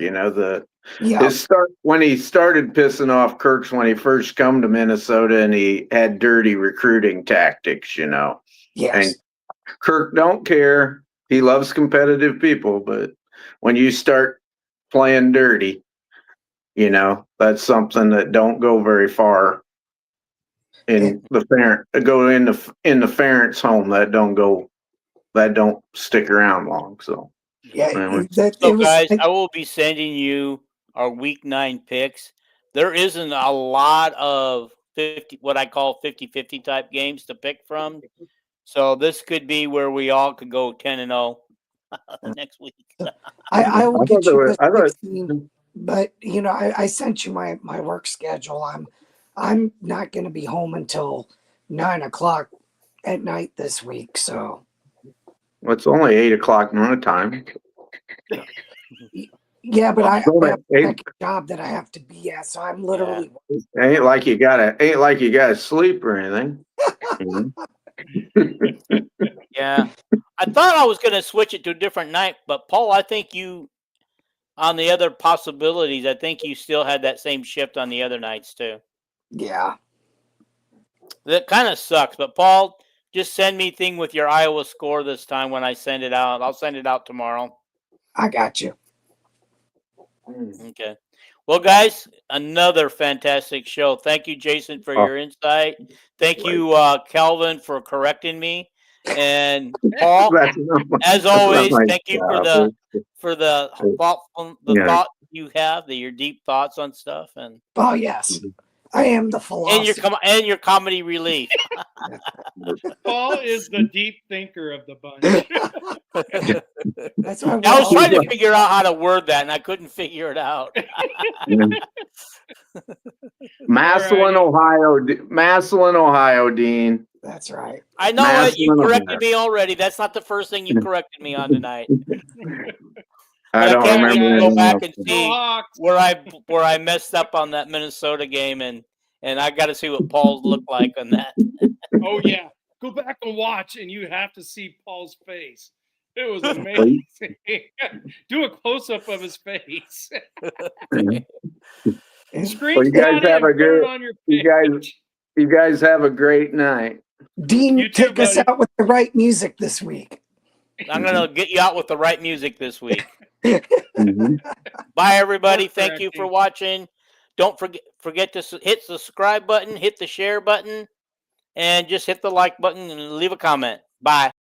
[SPEAKER 3] When he started pissing off Kirk's when he first come to Minnesota and he had dirty recruiting tactics,
[SPEAKER 4] Yes.
[SPEAKER 3] And Kirk don't care. He loves competitive people, but when you start playing dirty, that's something that don't go very far in the parent's home. That don't stick around long. So
[SPEAKER 4] yeah.
[SPEAKER 2] Guys, I will be sending you our week 9 picks. There isn't a lot of what I call 50-50 type games to pick from. So this could be where we all could go 10-0 next week.
[SPEAKER 4] I will get you but you know, I sent you my work schedule. I'm not going to be home until 9 o'clock at night this week. So
[SPEAKER 3] Well, it's only 8 o'clock my time.
[SPEAKER 4] yeah, but I
[SPEAKER 3] Don't
[SPEAKER 4] have
[SPEAKER 3] it-
[SPEAKER 4] a second job that I have to be at. So I'm literally
[SPEAKER 3] Ain't like you gotta sleep or anything. Mhm.
[SPEAKER 2] Yeah. I thought I was going to switch it to a different night, but Paul, I think you, on the other possibilities, I think you still had that same shift on the other nights too.
[SPEAKER 4] yeah.
[SPEAKER 2] That kind of sucks, but Paul, just send me thing with your Iowa score this time when I send it out. I'll send it out tomorrow.
[SPEAKER 4] I got you.
[SPEAKER 2] Okay. Well, guys, another fantastic show. Thank you, Jason, for
[SPEAKER 3] Oh.
[SPEAKER 2] your insight. Thank you, Calvin, for correcting me. And Paul,
[SPEAKER 3] That's not my-
[SPEAKER 2] as
[SPEAKER 3] that's not
[SPEAKER 2] always,
[SPEAKER 3] my
[SPEAKER 2] thank you
[SPEAKER 3] job.
[SPEAKER 2] for the
[SPEAKER 3] Yeah.
[SPEAKER 2] thought you have, your deep thoughts on stuff, and
[SPEAKER 4] Oh yes, I am the philosopher.
[SPEAKER 2] and your comedy relief.
[SPEAKER 1] Paul is the deep thinker of the bunch.
[SPEAKER 4] That's why
[SPEAKER 2] I was trying to
[SPEAKER 3] Yeah.
[SPEAKER 2] figure out how to word that, and I couldn't figure it out.
[SPEAKER 3] Massillon, Ohio, Dean.
[SPEAKER 4] That's right.
[SPEAKER 2] I know it. You
[SPEAKER 3] Massillon,
[SPEAKER 2] corrected
[SPEAKER 3] Ohio.
[SPEAKER 2] me already. That's not the first thing you corrected me on tonight.
[SPEAKER 3] I
[SPEAKER 2] But
[SPEAKER 3] don't
[SPEAKER 2] can't wait
[SPEAKER 3] remember
[SPEAKER 2] to go
[SPEAKER 3] anything
[SPEAKER 2] back
[SPEAKER 3] else.
[SPEAKER 2] and
[SPEAKER 1] Go
[SPEAKER 2] see
[SPEAKER 1] Hawks.
[SPEAKER 2] where I messed up on that Minnesota game, and I got to see what Paul's looked like on that.
[SPEAKER 1] Oh yeah, go back and watch, and you have to see Paul's face. It was amazing. Do a close up of his face.
[SPEAKER 3] Well,
[SPEAKER 1] Screenshot
[SPEAKER 3] you guys
[SPEAKER 1] it
[SPEAKER 3] have
[SPEAKER 1] and
[SPEAKER 3] a
[SPEAKER 1] put
[SPEAKER 3] good.
[SPEAKER 1] it on your
[SPEAKER 3] You
[SPEAKER 1] page.
[SPEAKER 3] guys have a great night.
[SPEAKER 4] Dean,
[SPEAKER 1] You too,
[SPEAKER 4] take us
[SPEAKER 1] buddy.
[SPEAKER 4] out with the right music this week.
[SPEAKER 2] I'm gonna get you out with the right music this week.
[SPEAKER 3] Mhm.
[SPEAKER 2] Bye, everybody.
[SPEAKER 1] Course
[SPEAKER 2] Thank you for
[SPEAKER 1] correcting.
[SPEAKER 2] watching. Don't forget to hit the subscribe button, hit the share button, and just hit the like button and leave a comment. Bye.